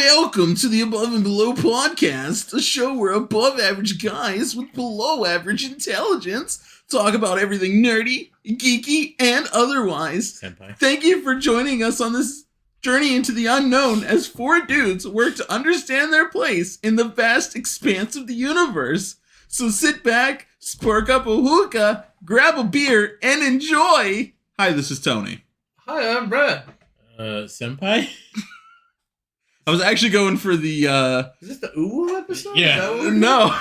Welcome to the Above and Below podcast, a show where above average guys with below average intelligence talk about everything nerdy, geeky, and otherwise. Senpai. Thank you for joining us on this journey into the unknown as four dudes work to understand their place in the vast expanse of the universe. So sit back, spark up a hookah, grab a beer, and enjoy. Hi, this is Tony. Hi, I'm Brad. Senpai? I was actually going for the, Is this the Ooh episode? Yeah. no.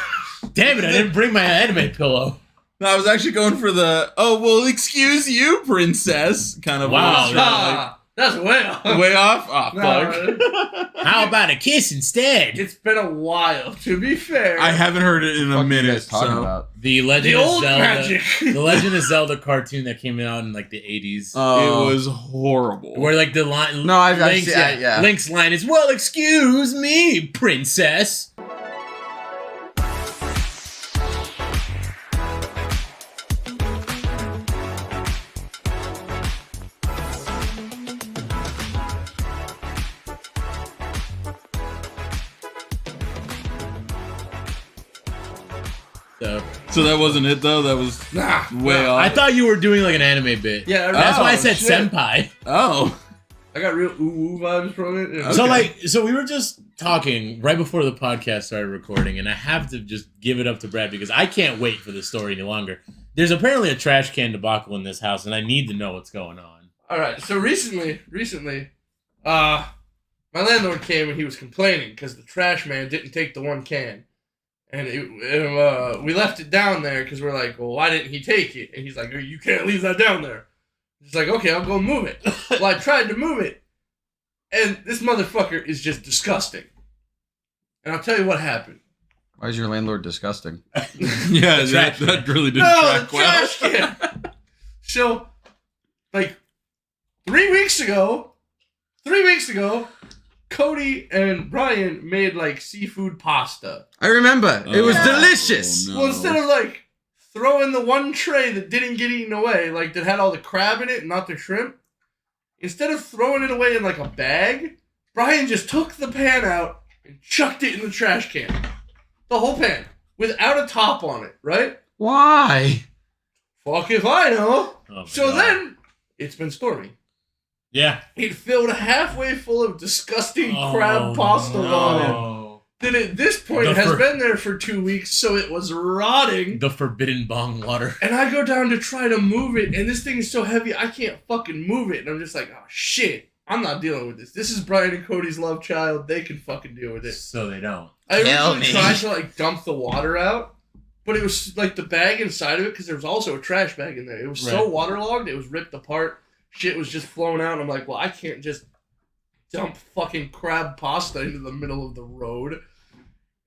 Damn it, I didn't bring my anime pillow. No, I was actually going for the, oh, well, excuse you, princess, kind of. Wow. That's way off. Way off? Oh, No, fuck. How about a kiss instead? it's been a while, to be fair. I haven't heard it in a What are you minute, guys talking so. about? The Legend the of old Zelda. magic. The Legend of Zelda cartoon that came out in like the 80s. It was horrible. Where like the line No, I've Link's, seen- yeah. Link's line is, well, excuse me, princess. So that wasn't it, though? That was way off. I thought you were doing like an anime bit. Yeah, That's why I Oh, said shit. senpai. Oh. I got real ooh vibes from it. Okay. So we were just talking right before the podcast started recording, and I have to just give it up to Brad because I can't wait for this story any longer. There's apparently a trash can debacle in this house, and I need to know what's going on. All right, so recently, my landlord came and he was complaining because the trash man didn't take the one can. And we left it down there because we're like, well, why didn't he take it? And he's like, you can't leave that down there. He's like, okay, I'll go move it. Well, I tried to move it. And this motherfucker is just disgusting. And I'll tell you what happened. Why is your landlord disgusting? Yeah, The trash that really didn't No, track the well. trash can. So, like, 3 weeks ago, Cody and Brian made, like, seafood pasta. I remember. It was Yeah. delicious. Oh, no. Well, instead of, like, throwing the one tray that didn't get eaten away, like, that had all the crab in it and not the shrimp, instead of throwing it away in, like, a bag, Brian just took the pan out and chucked it in the trash can. The whole pan. Without a top on it, right? Why? Fuck if I know. Oh my So God. then, it's been stormy. Yeah. It filled halfway full of disgusting crab pasta on it. no. That at this point has been there for 2 weeks, so it was rotting. The forbidden bong water. And I go down to try to move it, and this thing is so heavy, I can't fucking move it. And I'm just like, oh shit, I'm not dealing with this. This is Brian and Cody's love child. They can fucking deal with it. So they don't. I Tell originally me. tried to like dump the water out, but it was like the bag inside of it, because there was also a trash bag in there. It was so Right. waterlogged, it was ripped apart. Shit was just flowing out. And I'm like, well, I can't just dump fucking crab pasta into the middle of the road.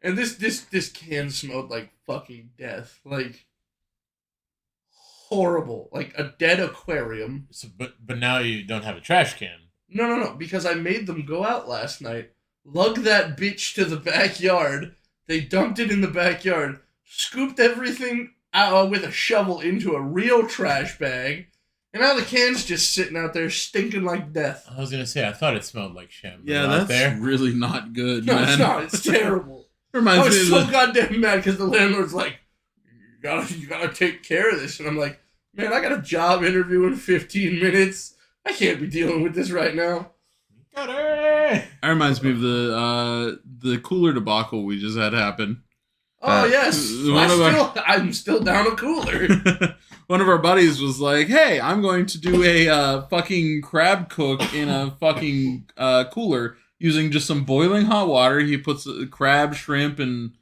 And this can smelled like fucking death. Like, horrible. Like a dead aquarium. So, but now you don't have a trash can. No. Because I made them go out last night, lug that bitch to the backyard. They dumped it in the backyard, scooped everything out with a shovel into a real trash bag, and now the can's just sitting out there stinking like death. I was gonna say I thought it smelled like sham. Yeah, out that's there. really not good, No, man. it's not. It's terrible. I Reminds me was of so the... goddamn mad because the landlord's like, you gotta take care of this. And I'm like, man, I got a job interview in 15 minutes. I can't be dealing with this right now. Got her. That reminds me of the cooler debacle we just had happen. Oh, yes. I'm still down a cooler. One of our buddies was like, hey, I'm going to do a fucking crab cook in a fucking cooler using just some boiling hot water. He puts crab, shrimp, and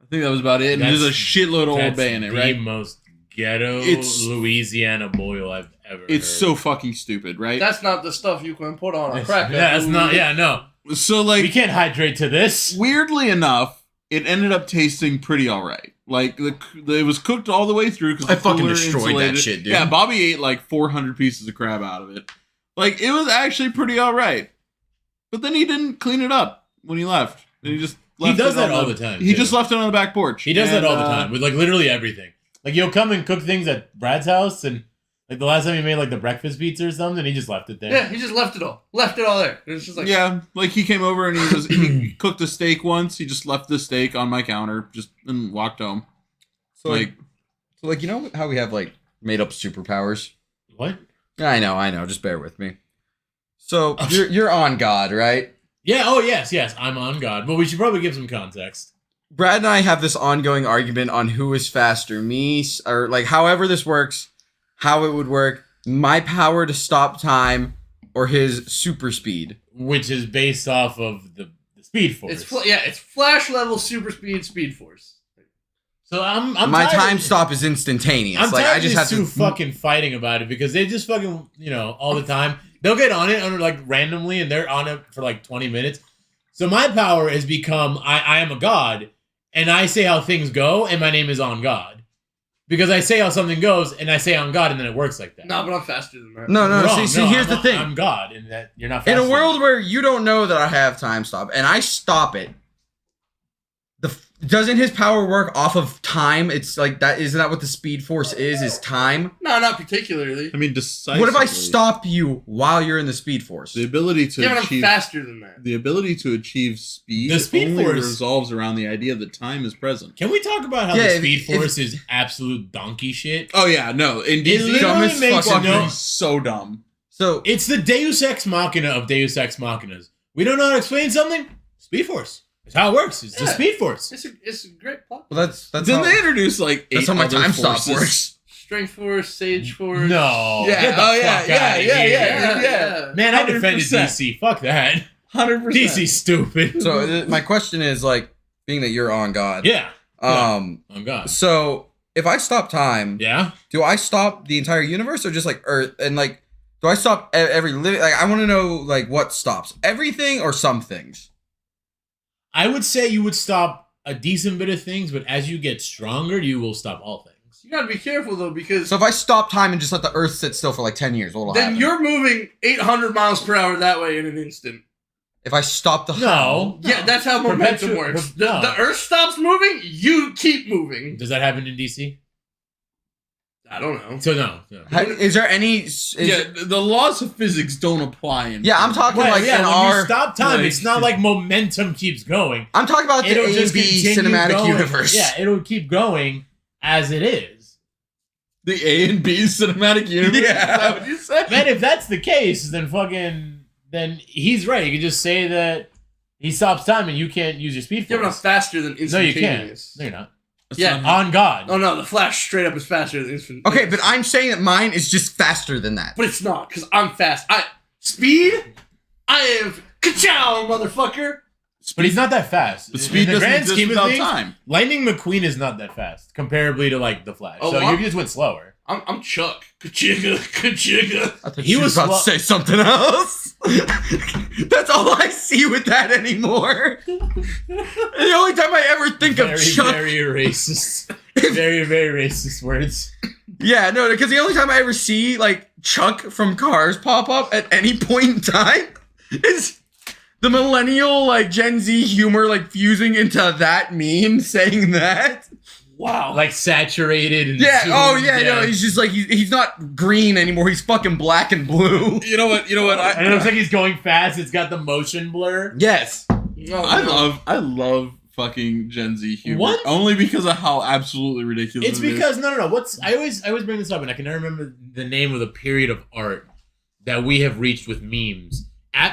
I think that was about it. And there's a shitload of Old Bay in it, right? The most ghetto Louisiana boil I've ever heard. It's so fucking stupid, right? That's not the stuff you can put on a cracker. Yeah, that's not. Yeah, no. So, like, We can't hydrate to this. weirdly enough, it ended up tasting pretty alright. Like, it was cooked all the way through. Cause I the fucking cooler destroyed that insulated. shit, dude. Yeah, Bobby ate like 400 pieces of crab out of it. Like, it was actually pretty alright. But then he didn't clean it up when he left. And he just left does it that on all the time, He too. just left it on the back porch. He does that And, all the time with like literally everything. Like you'll come and cook things at Brad's house, and Like the last time he made like the breakfast pizza or something, he just left it there. Yeah, he just left it all there. It was just like Yeah, like he came over and he cooked a steak once. He just left the steak on my counter, and walked home. So like you know how we have like made up superpowers? What? I know. Just bear with me. So you're on God, right? Yeah. Oh yes. I'm on God, but we should probably give some context. Brad and I have this ongoing argument on who is faster, me or like however this works, how it would work, my power to stop time or his super speed, Which is based off of the Speed Force. It's Flash level super Speed Force. So I'm my tired time of, stop is instantaneous. I'm like tired I just of have these two to fucking fighting about it because they just fucking all the time. They'll get on it under like randomly and they're on it for like 20 minutes. So my power has become I am a god and I say how things go and my name is on God. Because I say how something goes and I say on God and then it works like that. No, but I'm faster than that. No. Wrong. See, here's the thing. I'm God and that you're not In faster a than world me. where you don't know that I have time stop and I stop it, doesn't his power work off of time? It's like that. Isn't that what the Speed Force is time? No, not particularly. I mean, decisively. What if I stop you while you're in the Speed Force? The ability to Yeah, but I'm achieve faster than that. the ability to achieve speed, The Speed only Force- resolves around the idea that time is present. Can we talk about how Yeah, the Speed if- Force is absolute donkey shit? Oh yeah, no. In It DC, dumb literally as makes fuck. no... so dumb. So It's the Deus Ex Machina of Deus Ex Machinas. We don't know how to explain something? Speed Force. It's how it works. It's the Yeah. Speed Force. It's a great plot. well, that's Then how, they introduce like eight that's how my other time stop forces. works. Strength Force, Sage Force. No. Yeah. Get the Oh, yeah, fuck yeah, outta yeah, here. yeah. Man, I defended 100%. DC. Fuck that. 100%. DC's stupid. So my question is like, being that you're on God. Yeah. Um. Oh, God. So if I stop time, Yeah? do I stop the entire universe or just like Earth? And like, do I stop every living? Like, I want to know like what stops everything or some things. I would say you would stop a decent bit of things, but as you get stronger, you will stop all things. You gotta be careful though, because So if I stop time and just let the Earth sit still for like 10 years, what'll then happen? you're moving 800 miles per hour that way in an instant. If I stop the No. Yeah, that's how momentum works. No. The Earth stops moving, you keep moving. Does that happen in DC? I don't know. So no. Is there any? Yeah, the laws of physics don't apply. Yeah, I'm talking Well, like yeah, in when our. you stop time, like- it's not like momentum keeps going. I'm talking about the It'll A just and B continue cinematic going. universe. Yeah, it'll keep going as it is. The A and B cinematic universe. Yeah. Is that what you said? Man, if that's the case, then he's right. You can just say that he stops time and you can't use your speed Yeah, but I'm force. faster than No, you can't. instantaneous. No, you're not. That's Yeah. not- On God. Oh no, the Flash straight up is faster than instant. Okay, but I'm saying that mine is just faster than that. But it's not, because I'm fast. Speed? I have ka-chow, motherfucker! But he's not that fast. But speed In the doesn't grand exist scheme of without things, time. Lightning McQueen is not that fast, comparably to like the Flash. Oh, so wow. you just went slower. I'm Chuck. Ka-chigga, ka-chigga. I thought He you was about slow- to say something else. That's all I see with that anymore. The only time I ever think of Chuck. Very racist. Very, very racist words. Yeah, no, because the only time I ever see like Chuck from Cars pop up at any point in time is the millennial like Gen Z humor like fusing into that meme saying that. Wow. Like saturated and Yeah. zoomed Oh yeah. No, down. he's just like he's not green anymore. He's fucking black and blue. You know what? And it looks like he's going fast. It's got the motion blur. Yes. No, I love fucking Gen Z humor. What? Only because of how absolutely ridiculous It's it is. because no. What's I always bring this up, and I can never remember the name of the period of art that we have reached with memes.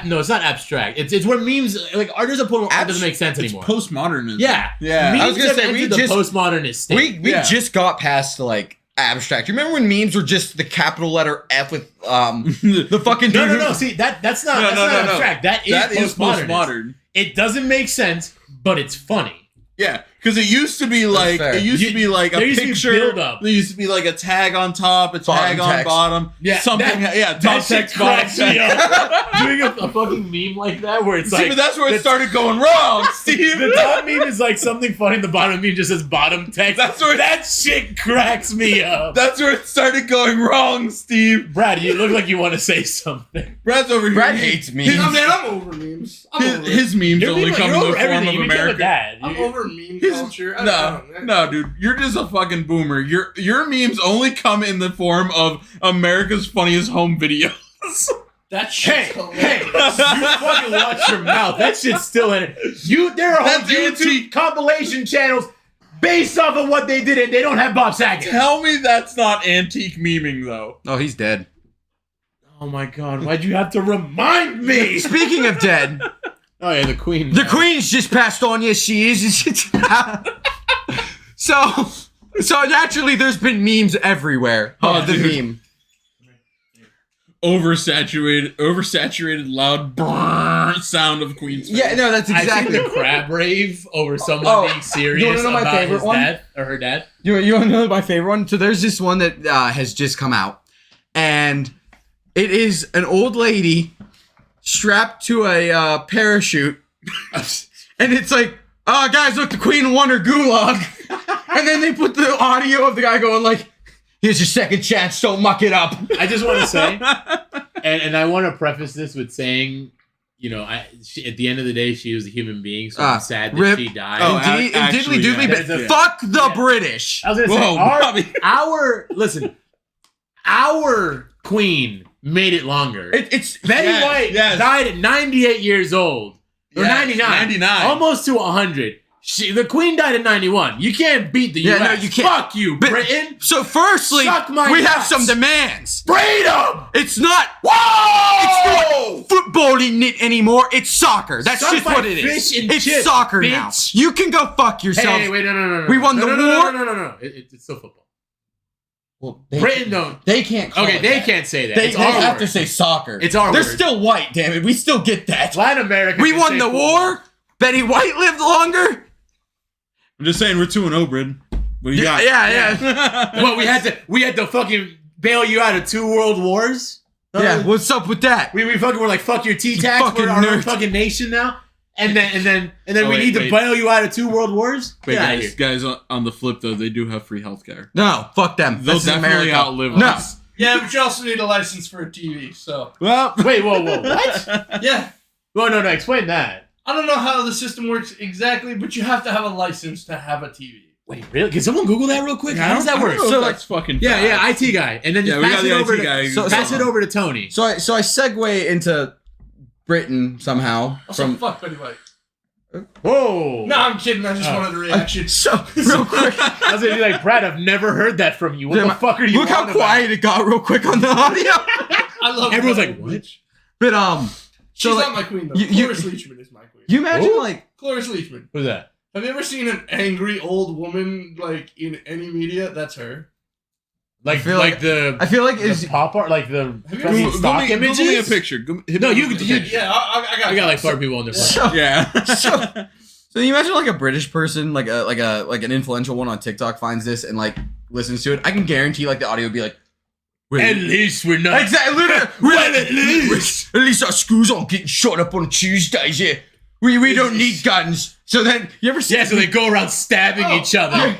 No, it's not abstract. It's where memes like art is a point where art doesn't make sense It's anymore. postmodernism. Yeah, Yeah. Memes I was gonna have say, we entered the just- postmodernist state. We Yeah. just got past the like abstract. You remember when memes were just the capital letter F with the fucking dude No. who- See that's not No, no, no. abstract. That is postmodern. It doesn't make sense, but it's funny. Yeah, because it used to be like fair. a There used to be picture. build-up. There used to be like a tag on top, a tag Bottom on text. bottom. Yeah, something. that Top shit text, bottom cracks me text. up. Doing a fucking meme like that where it's See, like but that's where it the- started going wrong, Steve. The top meme is like something funny. The bottom meme just says bottom text. That's where- that shit cracks me up. That's where it started going wrong, Steve. Brad, you look like you want to say something. Brad's over here. Brad hates memes. I'm over memes. I'm over His memes only come in the over form everything. of You became a America. dad. I'm over memes. His culture. No, dude, you're just a fucking boomer. Your memes only come in the form of America's Funniest Home Videos. That shit's hilarious. You fucking watch your mouth. That shit's still in it. There are whole That's YouTube antique. compilation channels based off of what they did, and they don't have Bob Saget. Tell me that's not antique memeing, though. Oh, he's dead. Oh my god, why'd you have to remind me? Speaking of dead, Oh yeah, the Queen. the Queen's just passed on. Yes, she is. So naturally, there's been memes everywhere of the dude. meme. Oversaturated, loud brrrr sound of Queen's face. Yeah, no, that's I exactly. seen the crab rave over someone Oh, being serious you wanna know my about favorite his one? dad or her dad. You want to know my favorite one? So there's this one that has just come out, and it is an old lady strapped to a parachute, and it's like, "Oh, guys, look, the Queen won her gulag," and then they put the audio of the guy going like, "Here's your second chance, don't muck it up." I just want to say, and I want to preface this with saying, you know, at the end of the day, she was a human being, so I'm sad that rip. she died. Oh, Indeed, actually, doodly, yeah. but Yeah. fuck the British. I was gonna Whoa, say, Bobby. our Queen made it longer. It's Betty Yes, White yes. died at 98 years old. Or Yes, 99. 99. Almost to 100. The Queen died at 91. You can't beat the Yeah, US. no, you can't. Fuck you, But- Britain. So firstly, Suck my we have nuts. some demands. Freedom! It's not Whoa! footballing it anymore. It's soccer. That's Suck just my what it is. fish and It's chips, soccer bitch. now. You can go fuck yourself. Hey, wait, no. We won No, the no, no, war? No. It's still football. Well, Britain don't. They can't. Call Okay, it they that. can't say that. They It's our have word. to say soccer. It's our They're word. still white. Damn it, we still get that. Latin America. We can won say the football. war. Betty White lived longer. I'm just saying, we're 2-0, Brid. What do you got? Yeah. What we had to fucking bail you out of 2 world wars? Yeah. What's up with that? We fucking were like, fuck your T-tax, fucking we're our own nerd. fucking nation now. And then Oh, we wait, need to wait. bail you out of 2 world wars? Wait, Get outta here. guys, on the flip, though, they do have free healthcare. No, fuck them. They'll This is definitely America. outlive No. us. Yeah, but you also need a license for a TV, so. Well, Wait, whoa, what? Yeah. Well, no, explain that. I don't know how the system works exactly, but you have to have a license to have a TV. Wait, really? Can someone Google that real quick? How does that work? So that's fucking Yeah, fast. IT guy. And then just Yeah, we pass got it the over IT to guy. So- pass it over to Tony. So I segue into Britain somehow Also, from. fuck Betty White. Whoa. No, I'm kidding. I just Oh. wanted a reaction. So real quick. I was gonna be like, Brad, I've never heard that from you. What the fuck are you Look how on quiet it got real quick on the audio. I love Everyone's that like, old what? bitch. But She's so, like, not my queen, though. you- Cloris Leachman is my queen. you imagine Who? like Cloris Leachman. Who's that? Have you ever seen an angry old woman, like, in any media? That's her. Like, I feel like like- the, I feel like the it's pop art, like the Have you fucking ever- stock Google me a images? picture. No, you could- you- Yeah, I got I got like 4 people on their phone. so, Yeah. so you imagine like a British person, like an influential one on TikTok finds this and like listens to it. I can guarantee like the audio would be like, At least we're not. exactly. Well, at least. At least our schools aren't getting shot up on Tuesdays. Yeah, we don't need guns. So then you ever see? Yeah, so they go around stabbing each other.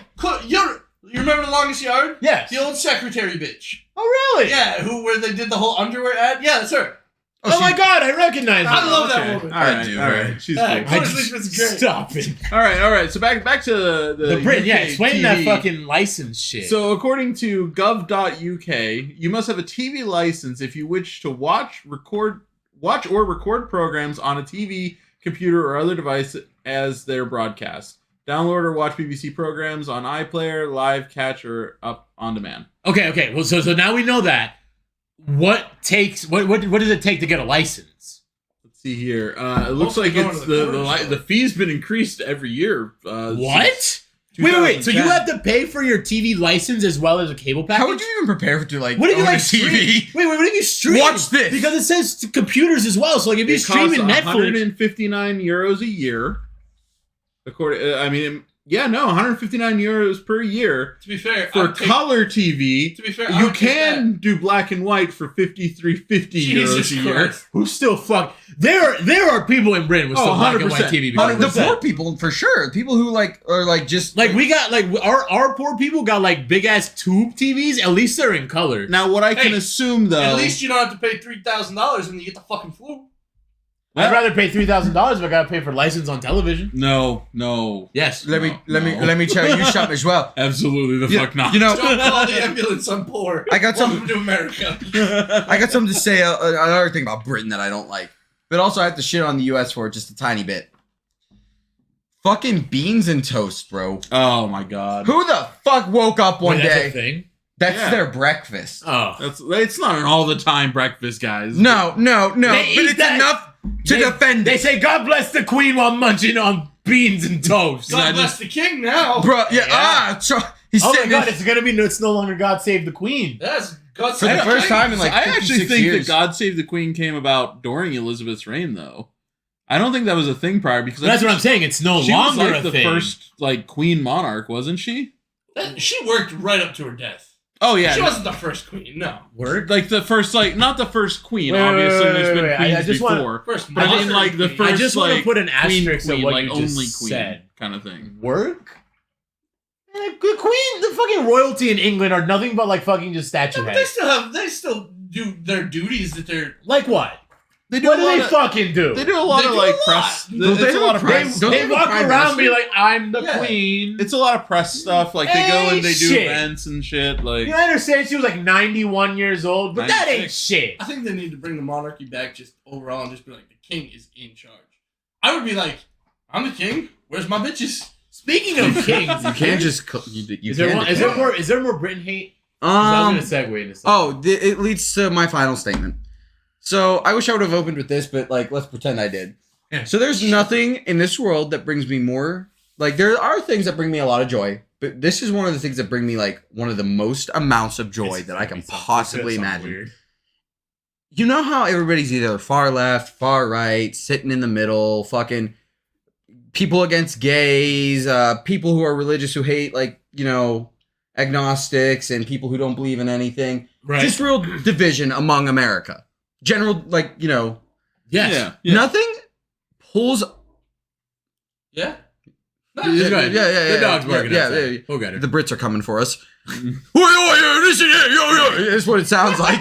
You remember The Longest Yard? Yes. The old secretary bitch. Oh, really? Yeah, where they did the whole underwear ad? Yeah, that's her. Oh, my God, I recognize her. I love that Okay. woman. All right, do, all right. right. She's Yeah, cool. Cloris Leachman's great. Stop it. All right. So back to the The Brit, yeah, UK explain TV. that fucking license shit. So according to gov.uk, you must have a TV license if you wish to watch or record programs on a TV, computer, or other device as they're broadcast. Download or watch BBC programs on iPlayer, Live, Catch, or Up on Demand. Okay. Well, so now we know that. What does it take to get a license? Let's see here. It looks like Going it's to the corner the fee's been increased every year. What? since Wait. So you 2010. have to pay for your TV license as well as a cable package? How would you even prepare to like? What if you own a like TV? stream? Wait, what if you stream? Watch this. Because it says to computers as well. So like if you It stream costs in Netflix, 159 euros a year. According, 159 euros per year To be fair, for color TV. To be fair, I You would take can do black and white for 53.50 Jesus euros a year. Christ. who still fuck? There are people in Britain with Oh, still black and white 100%. TV. The because poor people for sure. People who like are like just like we got like our poor people got like big ass tube TVs. At least they're in color. Now, what I can Hey, assume though, At least you don't have to pay $3,000 when you get the fucking flu. I'd rather pay $3,000 if I gotta pay for license on television. No. Yes. Let me tell you something as well. Absolutely the fuck not. You know, Don't call the ambulance. I'm poor. I got Welcome some. to America. I got something to say. Another thing about Britain that I don't like, but also I have to shit on the U.S. for just a tiny bit. Fucking beans and toast, bro. Oh my god. Who the fuck woke up one Wait, that's day? a thing? That's Yeah. their breakfast. Oh. It's not an all the time breakfast, guys. No. They But eat it's that- enough to defend They it. say, God bless the queen while munching on beans and toast. God bless the king now. Bro, Yeah. he's Oh my sitting God, in- it's no longer God Save the Queen. That's God For the first time in like I actually 56 think years. that God Save the Queen came about during Elizabeth's reign, though. I don't think that was a thing prior because That's what I'm saying. It's no She was longer like a the thing. first like queen monarch, wasn't she? She worked right up to her death. Oh yeah, She wasn't the first queen. No. Word? like the first not the first queen. Wait, obviously, wait, there's been wait, queens I just wanna- before. First, But I mean, modern like the queen. first, I just want like, to put an queen, asterisk on queen, what like you only just queen said. kind of thing. Work? The queen, the fucking royalty in England are nothing but like fucking just statue Yeah, but heads. they still do their duties that they're. Like what? They do What a do lot they of, fucking do? They do a lot They of do like a press. lot. Don't It's they a do lot a of press- press. don't They have a walk prime around and be minister? like, I'm the Yeah. queen. It's a lot of press stuff. Like they go and they do Shit. events and shit. Like You know, I understand she was like 91 years old, but that ain't 96. shit. I think they need to bring the monarchy back just overall and just be like, the king is in charge. I would be like, I'm the king. Where's my bitches? Speaking of kings, You can't just. You is there can't one, is declare. there more Britain hate? 'Cause I was gonna segue into something. It leads to my final statement. So I wish I would have opened with this, but like, let's pretend I did. Yeah. So there's nothing in this world that brings me more. Like, there are things that bring me a lot of joy, but this is one of the things that bring me like one of the most amounts of joy It's that I gonna can be something- possibly it's gonna imagine. sound weird. You know how everybody's either far left, far right, sitting in the middle, fucking people against gays, people who are religious who hate, like, you know, agnostics and people who don't believe in anything. Right. Just real division among America. General, like, you know, yes. yeah. nothing pulls. Yeah? It's good. Yeah. The dog's barking Yeah, outside. yeah. We'll get her. The Brits are coming for us. Listen here, yo. That's what it sounds like.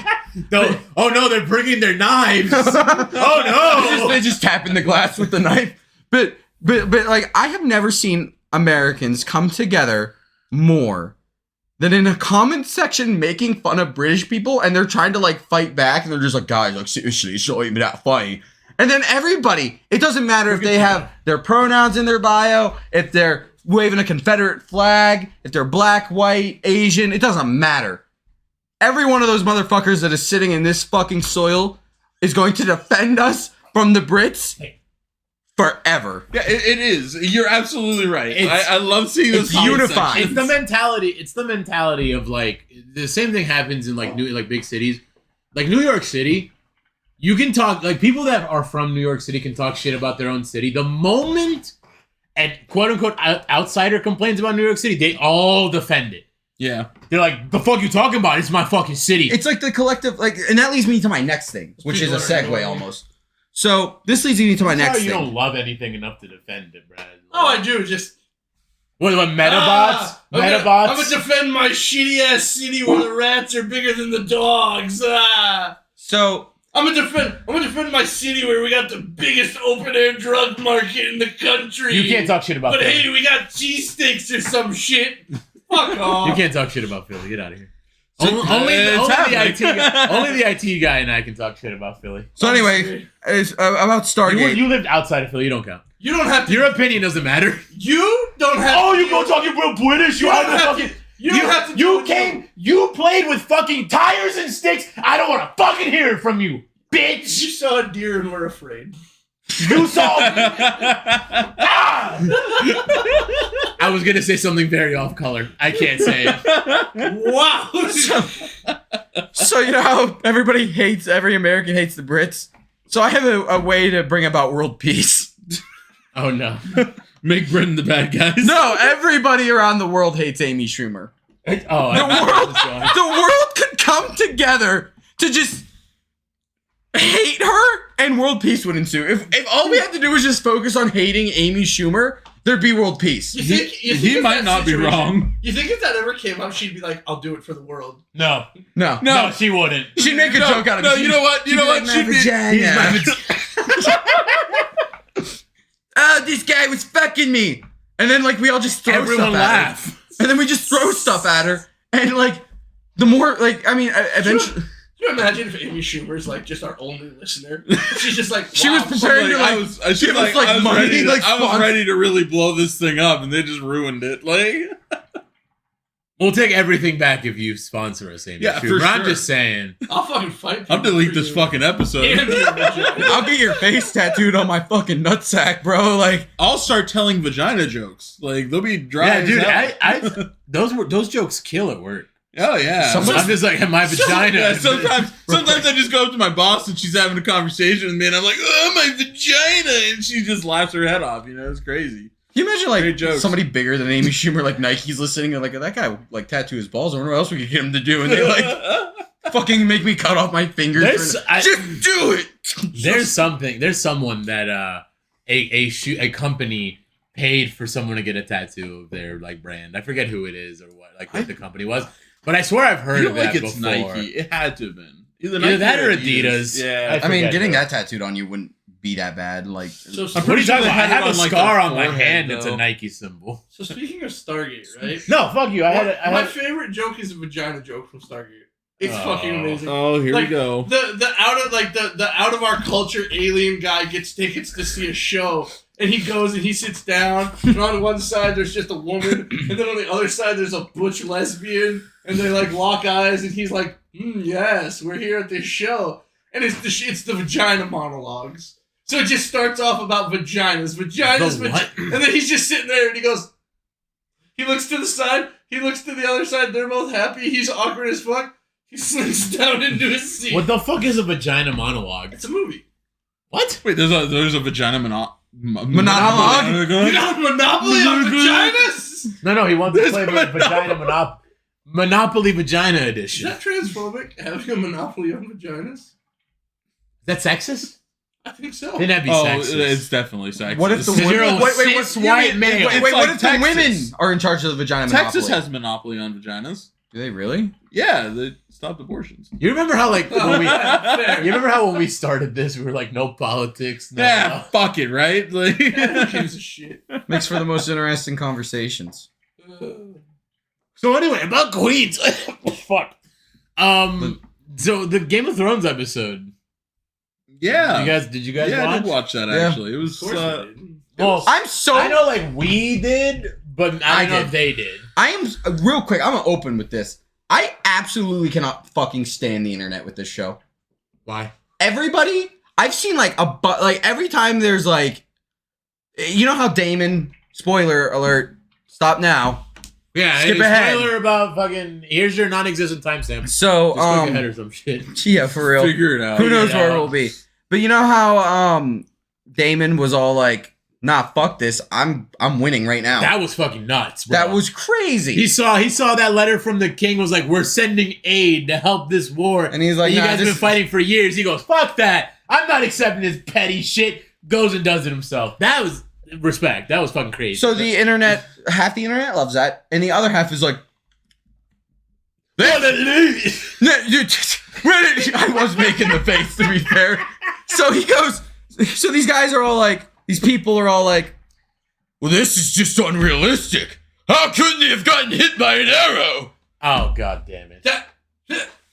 No, oh no, they're bringing their knives. Oh no. They just tapping the glass with the knife. But like, I have never seen Americans come together more than in a comment section making fun of British people, and they're trying to like fight back, and they're just like, guys, like, seriously, it's not even that funny. And then everybody, it doesn't matter if they have their pronouns in their bio, if they're waving a Confederate flag, if they're black, white, Asian, it doesn't matter. Every one of those motherfuckers that is sitting in this fucking soil is going to defend us from the Brits forever. Yeah, it is. You're absolutely right. It's- I love seeing those it's comment unified. sections. It's the mentality of like the same thing happens in like big cities. Like New York City, you can talk like people that are from New York City can talk shit about their own city. The moment an quote unquote outsider complains about New York City, they all defend it. Yeah. They're like, the fuck you talking about? It's my fucking city. It's like the collective, like, and that leads me to my next thing, which is a segue almost. So this leads me to my next you thing. don't love anything enough to defend it, Brad. Oh, I do. Just. What Metabots? I'm Metabots? gonna defend my shitty ass city where the rats are bigger than the dogs. So I'm gonna defend my city where we got the biggest open air drug market in the country. You can't talk shit about But Philly. hey, we got cheesesteaks or some shit. Fuck off. You can't talk shit about Philly. Get out of here. So- Only it's the IT guy and I can talk shit about Philly. So anyway, it's about Stargate. You lived outside of Philly. You don't count. You don't have to. Your opinion doesn't matter. You don't have. Oh, to you go talking real British. You You have don't to have fucking. to- you don't have to do You it. came. You played with fucking tires and sticks. I don't want to fucking hear it from you, You bitch. saw a deer and were afraid. You saw. Ah! I was gonna say something very off color. I can't say it. Wow. So you know how every American hates the Brits? So I have a way to bring about world peace. Oh no. Make Britain the bad guys. No, everybody around the world hates Amy Schumer. Oh, The world could come together to just hate her, and world peace would ensue. If all we had to do was just focus on hating Amy Schumer, there'd be world peace. You think He if might that not be situation- wrong. You think if that ever came up, she'd be like, "I'll do it for the world." No, No. no, she wouldn't. She'd make a joke out of it. No, you know what? You know what? She'd be like, She'd be. "My vagina." thought this guy was fucking me. And then like we all just throw Everyone stuff at her. And then we just throw stuff at her. And like the more like I mean eventually. Can you imagine if Amy Schumer's like just our only listener? She's just like, wow. She was preparing to like, I was ready to really blow this thing up, and they just ruined it. Like, We'll take everything back if you sponsor us, Amy. Yeah, Schumer. for I'm sure. just saying. I'll fucking fight. I'll delete this fucking episode. I'll get your face tattooed on my fucking nutsack, bro. Like, I'll start telling vagina jokes. Like, they'll be dry. Yeah, dude. as hell. Those jokes kill at work. Oh yeah. I'm just like my vagina. Yeah, sometimes I just go up to my boss and she's having a conversation with me, and I'm like, "Oh, my vagina," and she just laughs her head off. You know, it's crazy. can you imagine like Great jokes. somebody bigger than Amy Schumer, like Nike's listening, and like that guy like tattoo his balls. I wonder what else we could get him to do, and they like fucking make me cut off my fingers. Just do it. There's someone that a company paid for someone to get a tattoo of their like brand. I forget who it is or what the company was, but I swear I've heard I of feel that like it's before. Nike. It had to have been Either that or Adidas. Yeah. I mean, forget getting though. that tattooed on you wouldn't be that bad. Like, So, I'm What are pretty you sure talking they about? I had it have a on, like, scar their on my forehead, hand. It's a though. Nike symbol. so speaking of Stargate, right? No, fuck you. My favorite joke is a vagina joke from Stargate. It's fucking amazing. Oh, here we Like, go. The out of our culture alien guy gets tickets to see a show, and he goes and he sits down, and on one side there's just a woman, and then on the other side there's a butch lesbian, and they like lock eyes, and he's like, yes, we're here at this show, and it's the vagina monologues. So it just starts off about vaginas, The what? and then he's just sitting there, and he goes, he looks to the side, he looks to the other side, they're both happy, he's awkward as fuck. He slinks down into his seat. What the fuck is a vagina monologue? It's a movie. What? Wait, there's a vagina monologue. Monologue? You got a monopoly on vaginas? No, he wants to There's play a vagina Monopoly Vagina Is Edition. that transphobic, having a monopoly on vaginas? Is that sexist? I think so. Then that'd be Oh, sexist. it's definitely sexist. what if the 'Cause you're a women? cis white male. It's Wait, what like if the Texas. women are in charge of the vagina Texas monopoly? has monopoly on vaginas. Do they really? Yeah, they stopped abortions. You remember how like when we, Fair. you remember how when we started this we were like no politics, no. Yeah, fuck it, right? Like, Who gives a shit? Makes for the most interesting conversations. So anyway, about Queens. Fuck. So the Game of Thrones episode. yeah. Did you guys yeah, I watch? did watch that Yeah. actually. It Of was course we did. Well, I'm so. I know like we did, but I don't know did. if they did. I am real quick. I'm gonna open with this. I absolutely cannot fucking stand the internet with this show. Why? Everybody, I've seen like every time there's like, you know how Damon. Spoiler alert. Stop now. Yeah, Skip hey, ahead. spoiler about fucking. Here's your non-existent timestamp. So Just click ahead or some shit. yeah, for real. figure it out. Who knows Yeah. where we'll be? But you know how Damon was all like, "Nah, fuck this. I'm winning right now." That was fucking nuts, bro. That was crazy. He saw that letter from the king. Was like, we're sending aid to help this war, And he's like, you "Nah, guys have been fighting for years." He goes, "Fuck that! I'm not accepting this petty shit." Goes and does it himself. That was respect. That was fucking crazy. So the internet, half the internet loves that, and the other half is like, Hallelujah. I was making the face, to be fair. So he goes, so these guys are all like, these people are all like, well, this is just unrealistic. How couldn't he have gotten hit by an arrow? Oh god damn it! That,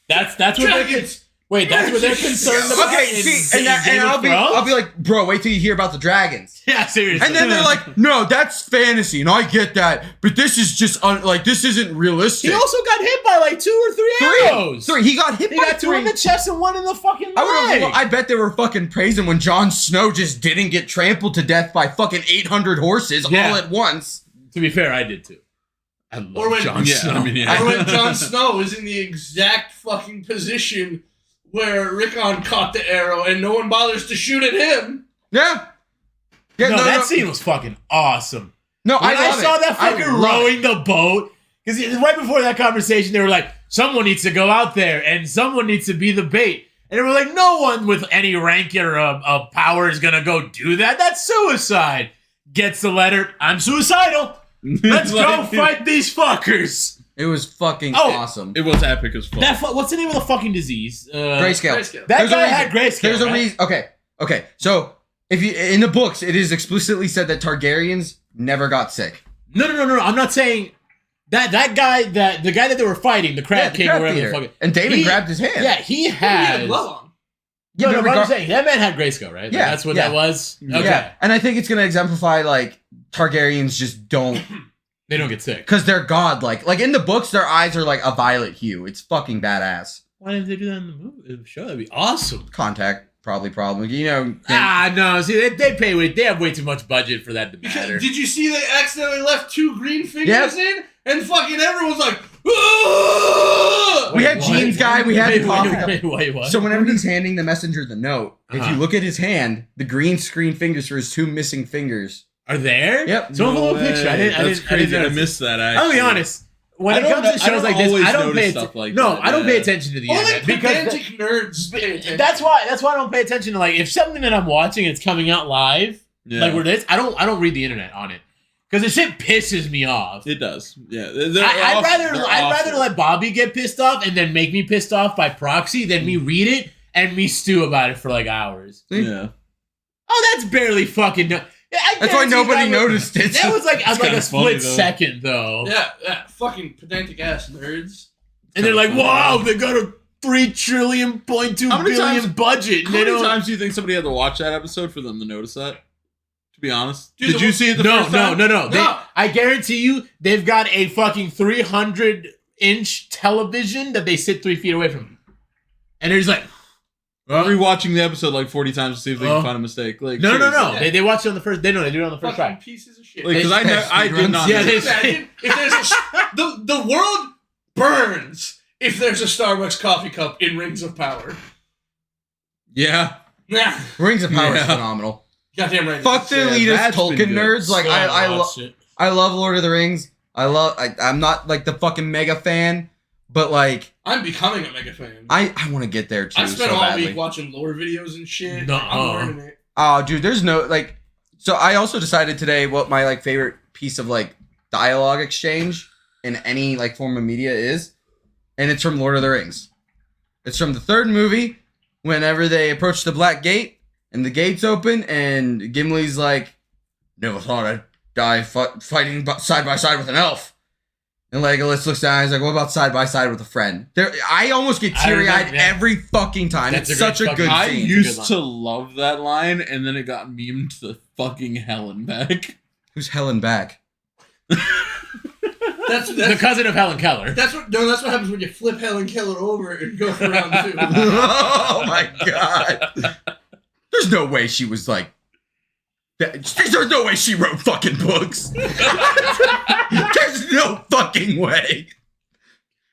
That's what they're dragons! wait. That's what they're concerned about. Okay, in see, and Game of I'll Thrones? be like, bro, wait till you hear about the dragons. Yeah, seriously. And then they're like, no, that's fantasy, and I get that, but this is just this isn't realistic. he also got hit by like 2 or 3 arrows. Three. He got hit He by got 2 three. in the chest and 1 in the fucking leg. I bet they were fucking praising when Jon Snow just didn't get trampled to death by fucking 800 horses Yeah. all at once. To be fair, I did too. I love Or when- Jon Yeah, Snow. I mean, yeah. Or when Jon Snow is in the exact fucking position where Rickon caught the arrow and no one bothers to shoot at him. Yeah. Yeah, no, that scene was fucking awesome. No, When I love saw it. that fucking I love rowing the boat, because right before that conversation, they were like, someone needs to go out there and someone needs to be the bait. And they were like, no one with any rank or of power is going to go do that. That's suicide. Gets the letter, I'm suicidal. Let's go fight these fuckers. It was fucking Oh. awesome. It was epic as fuck. What's the name of the fucking disease? Grayscale. Grayscale. That There's a guy reason. had grayscale. There's a right? reason. Okay. So if you in the books, it is explicitly said that Targaryens never got sick. No. I'm not saying that guy the guy that they were fighting, the Crab King, or whatever the fuck. And Daemon grabbed his hand. Yeah, he He had had. a glove on. No, but I'm saying that man had Grayskull, right? Like, Yeah, that's what yeah. that was. Okay, Yeah, and I think it's gonna exemplify like Targaryens just don't they don't get sick. because they're godlike. Like in the books, their eyes are like a violet hue. It's fucking badass. Why didn't they do that in the movie? In the show, that'd be awesome. Contact probably problem. You know. No. See, they have way too much budget for that to matter. Did you see they accidentally left 2 green fingers in? And fucking everyone's like, "Aah!" We had Gene's guy. We had Wait, what? So whenever he's handing the messenger the note, if Uh-huh. you look at his hand, the green screen fingers for his 2 missing fingers. Are there? Yep. Someone put a little picture. That's crazy. I notice it. missed that. I'll be honest. When it comes to shows like this, I don't pay attention. I don't pay attention to the Only internet because pedantic nerds pay attention. that's why I don't pay attention to like if something that I'm watching and it's coming out live, like where this, I don't read the internet on it because the shit pisses me off. It does. Yeah. I'd rather let Bobby get pissed off and then make me pissed off by proxy than me read it and me stew about it for like hours. Yeah. Oh, that's barely fucking. That's why nobody noticed it. That was like a kinda funny, split though. second though. Yeah, fucking pedantic ass nerds. And they're like, wow, they got a 3 trillion, 0.2 How many billion times- budget. How And they many don't. times do you think somebody had to watch that episode for them to notice that? To be honest, Dude, did you see it the first time? No. I guarantee you, they've got a fucking 300-inch television that they sit 3 feet away from. And they're just like, I'm rewatching the episode like 40 times to see if they can find a mistake. Like no. seriously. They watch it on the first. They do it on the first Fucking try. pieces of shit. Like, because I did not. Yeah, know. they- Imagine if there's the world burns if there's a Starbucks coffee cup in Rings of Power. Yeah. Nah, Rings of Power is Yeah. phenomenal. goddamn right. Fuck the Yeah, elitist that's been Tolkien good. nerds. Like I love Lord of the Rings. I'm not like the fucking mega fan, but like I'm becoming a mega fan. I want to get there too. I've spent so all badly. week watching lore videos and shit. Nuh-uh. I'm learning it. Oh, dude, there's no like. So I also decided today what my like favorite piece of like dialogue exchange in any like form of media is, and it's from Lord of the Rings. It's from the 3rd movie, whenever they approach the Black Gate and the gates open, and Gimli's like, "Never thought I'd die fighting side by side with an elf." And Legolas looks down. He's like, "What about side by side with a friend?" I almost get teary eyed every fucking time. That's it's a great such a good fucking I scene. used to love that line, and then it got memed to fucking hell and back. Who's Helen back? That's The cousin of Helen Keller. that's what happens when you flip Helen Keller over and go for round 2. Oh my god. There's no way she was like. There's no way she wrote fucking books. There's no fucking way.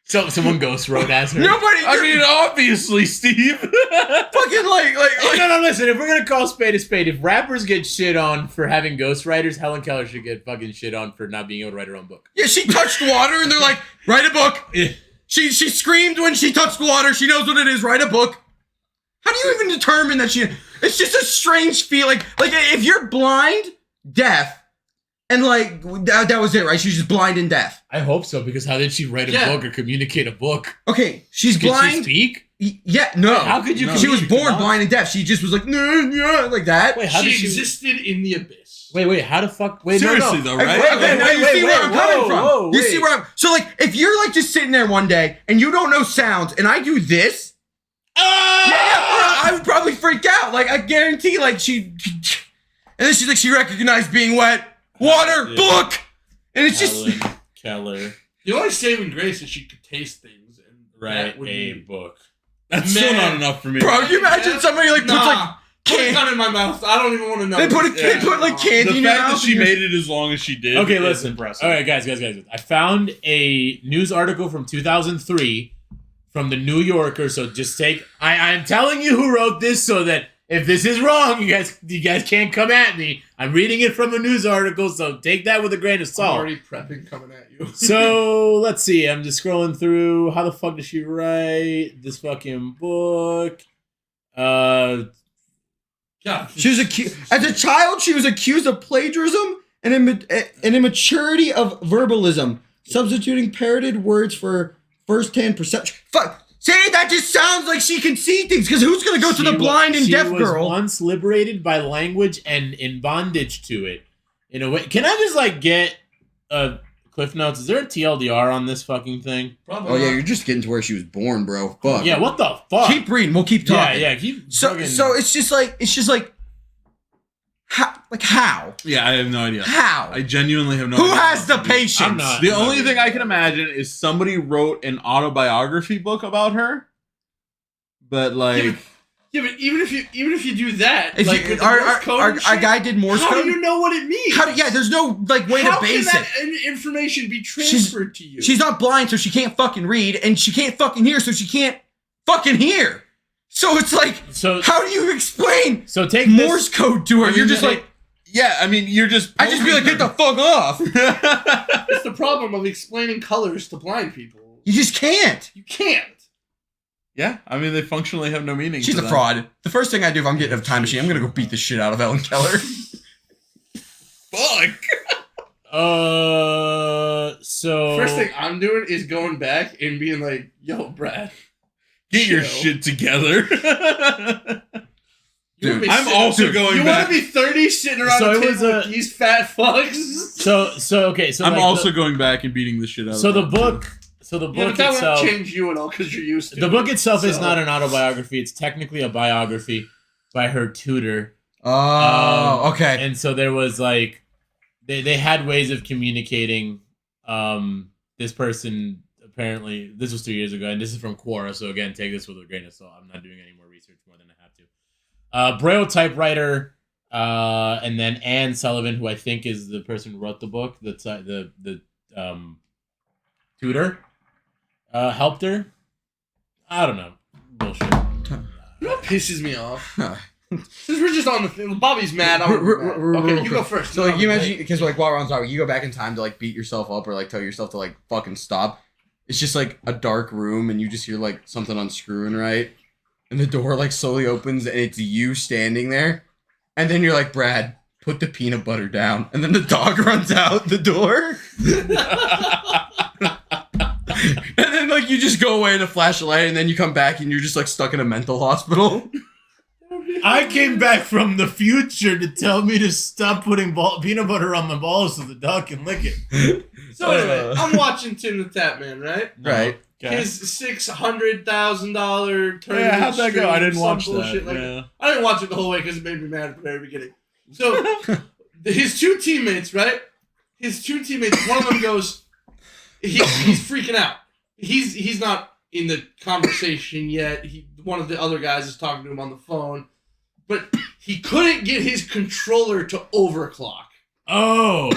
So someone ghost wrote as her. Nobody. I mean, obviously, Steve. fucking like. No, listen, if we're gonna call spade a spade, if rappers get shit on for having ghostwriters, Helen Keller should get fucking shit on for not being able to write her own book. Yeah, she touched water, and they're like, write a book. Yeah. She screamed when she touched water. She knows what it is. Write a book. How do you even determine that she? It's just a strange feeling. Like if you're blind, deaf, and like that was it, right? She's just blind and deaf. I hope so, because how did she write a book or communicate a book? Okay, she's Could blind. she speak? Yeah, no. Wait, how could you? She was communicate? born Come on. blind and deaf. She just was like, nah, like that. Wait, how She did she? existed in the abyss. Wait, how the fuck? Wait, Seriously, no. though, Hey, right? you see where I'm coming from. whoa, You see wait. where I'm. So like, if you're like just sitting there one day and you don't know sounds, and I do this, I would probably freak out. Like I guarantee, like she, and then she's like, she recognized being wet, water, Yeah. book, and it's just. Helen Keller. The only saving grace is she could taste things. And that would be- book. That's still Man. not enough for me. Bro, you imagine somebody like puts like Nah, put a gun in my mouth. I don't even want to know. they put like candy The in your fact that mouth. she and you're- made it as long as she did. Okay, is listen. impressive. All right, guys. I found a news article from 2003 from the New Yorker. So just take. I'm telling you who wrote this, so that if this is wrong, you guys can't come at me. I'm reading it from a news article, so take that with a grain of I'm salt. already prepping coming at you. So let's see. I'm just scrolling through. How the fuck did she write this fucking book? God, She was accused as a child. She was accused of plagiarism and an immaturity of verbalism, substituting parroted words for first-hand perception. Fuck. See, that just sounds like she can see things. Because who's gonna go to the blind and deaf She girl? was once liberated by language and in bondage to it. In a way, can I just like get Cliff Notes? Is there a TLDR on this fucking thing? Probably Oh yeah, not. you're just getting to where she was born, bro. Fuck. Yeah, what the fuck? Keep reading. We'll keep talking. Yeah, keep. So fucking- so it's just like how? Yeah, I have no idea. How? I genuinely have no Who idea. has the patience? I'm not. The only thing I can imagine is somebody wrote an autobiography book about her. But like, Yeah, but even if you do that, If like you, with the Morse code and our shit, guy did Morse how code. do you know what it means? Yeah, there's no like way How to base can it. that information be transferred to you? She's not blind, so she can't fucking read, and she can't fucking hear, so she can't fucking hear. So it's like, So how do you explain so take Morse this. code to her? I mean, You're just like- like, yeah, I mean, you're just. I just be like, get the fuck off. It's the problem of explaining colors to blind people. You just can't. You can't. Yeah, I mean, they functionally have no meaning. She's to a them. fraud. The first thing I do if I'm getting a time machine, I'm gonna go beat the shit out of Ellen Keller. Fuck. So First thing I'm doing is going back and being like, "Yo, Brad, Get your chill. shit together. You wanna Dude, be I'm sitting- also going You back. want to be 30 sitting around So the it was table with these fat fucks? So okay. So I'm like also the, going back and beating the shit out so of the them. book. So the Yeah, but book that itself. won't change you at all because you're used to The it. book itself is So- not an autobiography. It's technically a biography by her tutor. Oh, okay. And so there was like, they had ways of communicating. This person apparently, this was 2 years ago, and this is from Quora. So again, take this with a grain of salt. I'm not doing any more research more than I have to. Braille typewriter, and then Anne Sullivan, who I think is the person who wrote the book, the tutor, helped her. I don't know, bullshit. You know what pisses me off? Since we're just on the thing, Bobby's mad. I'm mad. Okay, you go first. So like, you imagine, because like while we're on topic, you go back in time to like beat yourself up or like tell yourself to like fucking stop. It's just like a dark room and you just hear like something unscrewing, right? And the door like slowly opens and it's you standing there. And then you're like, Brad, put the peanut butter down. And then the dog runs out the door. And then like you just go away to flash a light and then you come back and you're just like stuck in a mental hospital. I came back from the future to tell me to stop putting peanut butter on my balls so the dog can lick it. So anyway, I'm watching Tim the Tap Man, right? Right. Okay. His $600,000 tournament. Yeah, how'd that go? stream, I didn't some watch bullshit that. like Yeah. I didn't watch it the whole way because it made me mad at the very beginning. So his two teammates, right? His two teammates. One of them goes, he's freaking out. He's not in the conversation yet. One of the other guys is talking to him on the phone, but he couldn't get his controller to overclock. Oh.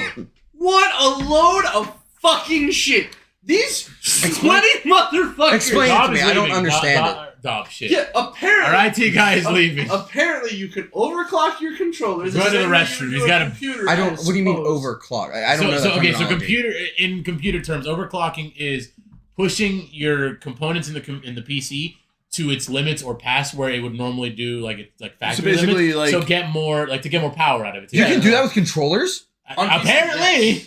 What a load of fucking shit! These sweaty motherfuckers. Explain it Dob to me. is I don't leaving. understand Dob shit. Yeah, apparently. Our IT guy is leaving. Apparently, you can overclock your controllers. He's going to the same way you restroom. would He's do a got a- computer. I don't. I What do you mean suppose. overclock? I don't know. So that okay, so terminology. in computer terms, overclocking is pushing your components in the PC to its limits or past where it would normally do like factory basically, limits. like- so get more to get more power out of it. You can do that with controllers. On PC, Apparently.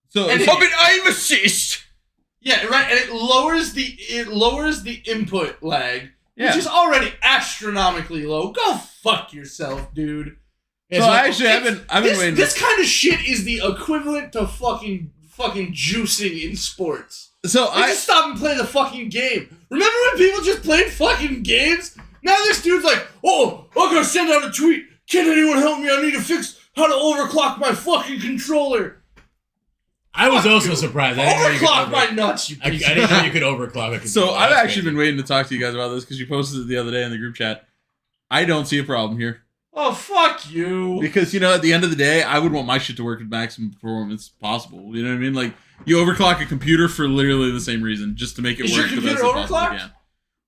So And it's- it- I'm assist. Yeah, right, and it lowers the input lag, Yeah. which is already astronomically low. Go fuck yourself, dude. so I actually I've been waiting. This kind of shit is the equivalent to fucking juicing in sports. So I just stop and play the fucking game. Remember when people just played fucking games? Now this dude's like, oh, I'm gonna send out a tweet. Can anyone help me? I need to fix how to overclock my fucking controller. I was Fuck also you. surprised. I didn't know you could Overclock my nuts, you I piece didn't of know you could overclock a So controller. I've That's actually crazy. been waiting to talk to you guys about this because you posted it the other day in the group chat. I don't see a problem here Oh, fuck you. because at the end of the day, I would want my shit to work at maximum performance possible. You know what I mean? Like you overclock a computer for literally the same reason, just to make it Is work your the best computer it possibly overclocked? can.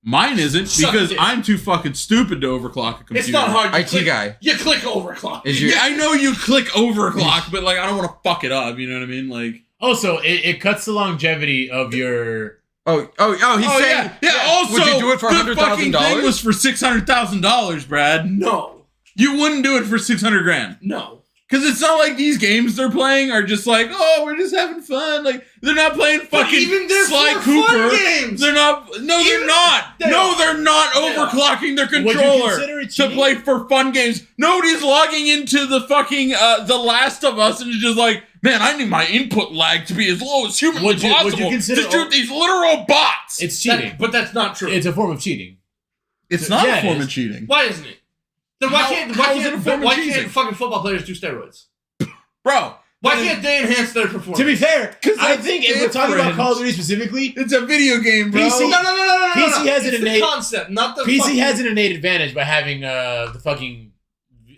Mine isn't Suck because it. I'm too fucking stupid to overclock a computer. It's not hard. You IT click, guy. You click overclock. Is your Yeah, I know you click overclock, but like I don't want to fuck it up. You know what I mean? Like. Also, it cuts the longevity of your. He's saying yeah. Also, would you do it for the fucking thing was $100,000? for $600,000, Brad. No. You wouldn't do it for $600,000. No. Because it's not like these games they're playing are just like, oh, we're just having fun. Like, they're not playing fucking even they're Sly for Cooper. fun games. They're not. No, they're not. No, they're not overclocking their Would you controller consider it to cheating? play for fun games. Nobody's logging into the fucking The Last of Us and it's just like, man, I need my input lag to be as low as humanly Would you possible to consider shoot these literal bots. It's cheating. But that's not true. It's a form of cheating. It's not Yeah, a it form is. of cheating. Why isn't it? Then why How can't is it a form of why cheating? can't fucking football players do steroids? Bro, Why can't they enhance their performance? To be fair, 'Cause I that's think if we're talking about different. Call of Duty specifically, it's a video game, bro. PC no. PC has an It's the innate- concept, not the PC fucking, has an innate advantage by having the fucking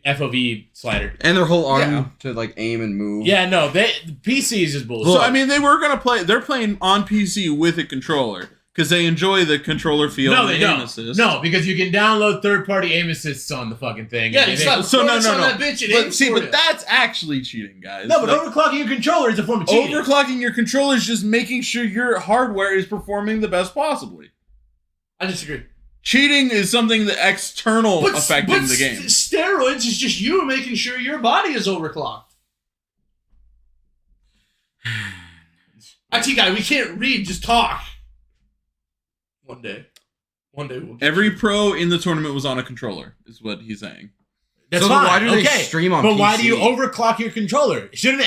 FOV slider. And their whole arm Yeah. to like aim and move. Yeah, no, the PC is just bullshit. So I mean, they were gonna play. They're playing on PC with a controller because they enjoy the controller feel. no, and they the aim don't. assist. No, because you can download third-party aim assists on the fucking thing. Yeah, and you they- slap So no, on that bitch and aim But see, for but you. that's actually cheating, guys. no, but Like, overclocking your controller is a form of cheating. overclocking your controller is just making sure your hardware is performing the best possibly. I disagree. Cheating is something that external affecting the game. Steroids is just you making sure your body is overclocked. IT guy, we can't read, just talk. One day we'll get Every pro in the tournament was on a controller, is what he's saying. That's So then fine. why do they okay. stream on But why PC? do you overclock your controller? Shouldn't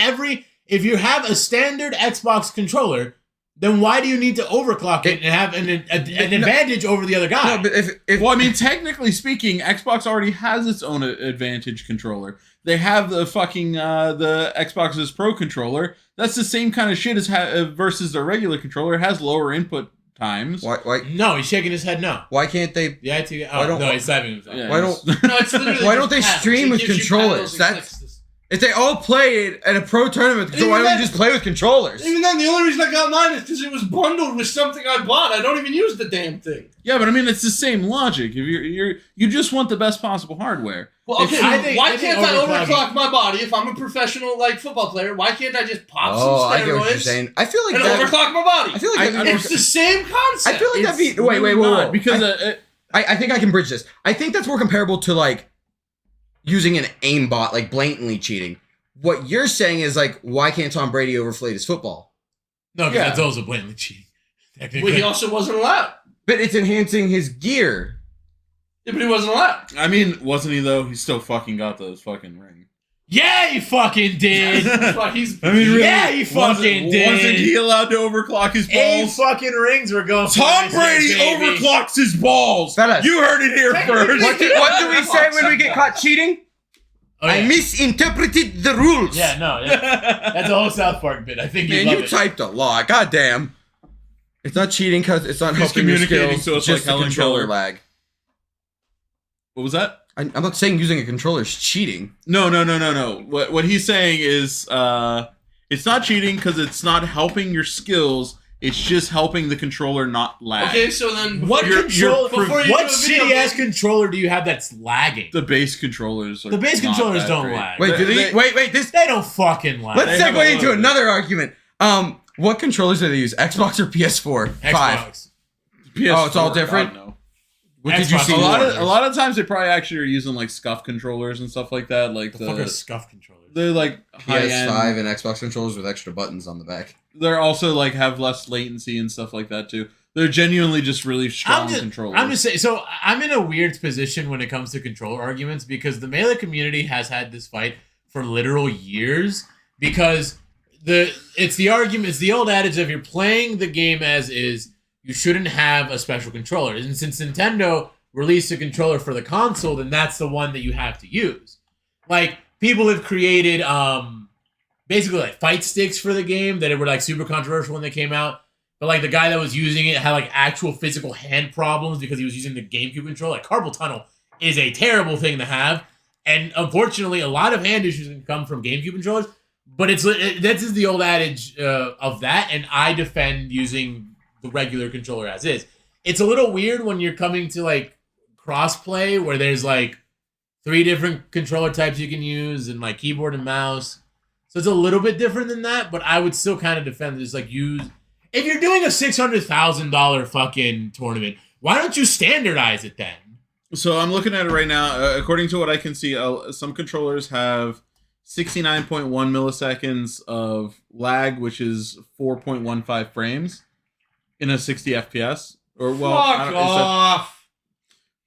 if you have a standard Xbox controller, then why do you need to overclock it and have an advantage over the other guy? No, but if Well, I mean, technically speaking, Xbox already has its own advantage controller. They have the fucking the Xbox's Pro controller. That's the same kind of shit as versus their regular controller. It has lower input times. why No, he's shaking his head no. why can't they The IT. Why Oh, don't- no, he's slapping himself. Yeah, why it's- don't- No, it's literally Why just don't they paddles. stream It with gives you controllers? paddles and That's- clicks. if they all played at a pro tournament, so Even why don't then- you just play with controllers? Even then, the only reason I got mine is because it was bundled with something I bought. I don't even use the damn thing. Yeah, but I mean, it's the same logic. If you just want the best possible hardware. Well, okay, I think why can't I overclocking- overclock my body if I'm a professional football player? Why can't I just pop Oh, some I get what you're steroids saying. I feel like and that. overclock my body? I feel like that'd be It's the same concept. I feel like that'd be. It's Wait, really not, whoa. because I think I can bridge this. I think that's more comparable to like using an aimbot, like blatantly cheating. What you're saying is like, why can't Tom Brady overflate his football? No, because Yeah. that's also blatantly cheating. Well, Technically. he also wasn't allowed. But it's enhancing his gear. Yeah, but he wasn't allowed. I mean, wasn't he though? He still fucking got those fucking rings. Yeah, he fucking did. That's why he's. I mean, really, Yeah, he fucking did. Wasn't he allowed to overclock his 8 balls? fucking rings were going. for Tom this Brady shit, baby. overclocks his balls. Fellas. You heard it here Technically- first. What do we say when we get caught cheating? Oh, yeah. I misinterpreted the rules. Yeah, no, that's a whole South Park bit. I think Man, love you it. typed a lot. God damn. It's not cheating because it's not He's helping your communicating skills. to us just like the Helen controller Keller. lag. What was that? I'm not saying using a controller is cheating. No. What he's saying is, it's not cheating because it's not helping your skills. It's just helping the controller not lag. Okay, so then What You're- controller? before you What do a video shitty ass game- controller do you have that's lagging? The base controllers. Are The base not controllers that don't great. lag. Wait, do they? They- Wait. This. They don't fucking lag. Let's They have segue a into little another argument. What controllers do they use? Xbox or PS4? Five. Xbox. PS4, Oh, it's all different? God, no. What did you Xbox see? A lot more? of times they probably actually are using like scuff controllers and stuff like that. Like The fuck are scuff controllers? they're like high PS5 end. and Xbox controllers with extra buttons on the back. They're also like have less latency and stuff like that too. They're genuinely just really strong controllers. I'm just saying. So I'm in a weird position when it comes to controller arguments because the Melee community has had this fight for literal years because it's the old adage of you're playing the game as is, you shouldn't have a special controller. And since Nintendo released a controller for the console, then that's the one that you have to use. Like people have created basically like fight sticks for the game that were like super controversial when they came out. But like the guy that was using it had like actual physical hand problems because he was using the GameCube controller. Like carpal tunnel is a terrible thing to have. And unfortunately, a lot of hand issues can come from GameCube controllers. But that's just the old adage of that. And I defend using the regular controller as is. It's a little weird when you're coming to like crossplay where there's like 3 different controller types you can use and like keyboard and mouse. So it's a little bit different than that. But I would still kind of defend this. Like use... If you're doing a $600,000 fucking tournament, why don't you standardize it then? So I'm looking at it right now. According to what I can see, some controllers have 69.1 milliseconds of lag, which is 4.15 frames in a 60 FPS. Or Fuck off.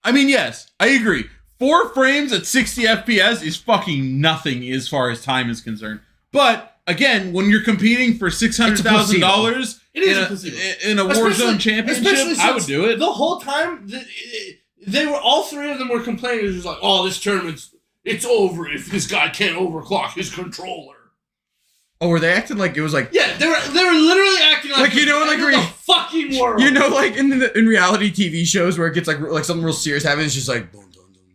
I mean, yes, I agree. 4 frames at 60 FPS is fucking nothing as far as time is concerned. But again, when you're competing for $600,000 in a Warzone championship, I would do it. The whole time, they were all three of them were complaining. It was just like, "Oh, this tournament's it's over if this guy can't overclock his controller." Oh, were they acting like it was like? Yeah, they were literally acting like you know, like the fucking world. You know, like in reality TV shows where it gets like something real serious happening. It's just like boom, boom, boom,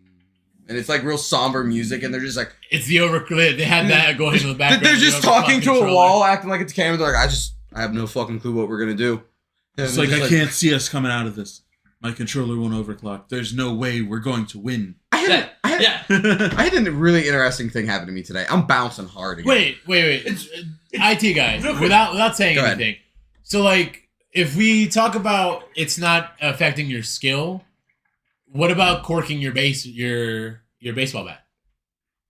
and it's like real somber music, and they're just like it's the overclock. They had that going in the background. They're just talking to a wall, acting like it's a camera. They're like, I have no fucking clue what we're gonna do. It's like I can't see us coming out of this. My controller won't overclock. There's no way we're going to win. I had a really interesting thing happen to me today. I'm bouncing hard again. Wait. It's IT guy, without saying anything. So, like, if we talk about it's not affecting your skill, what about corking your baseball bat?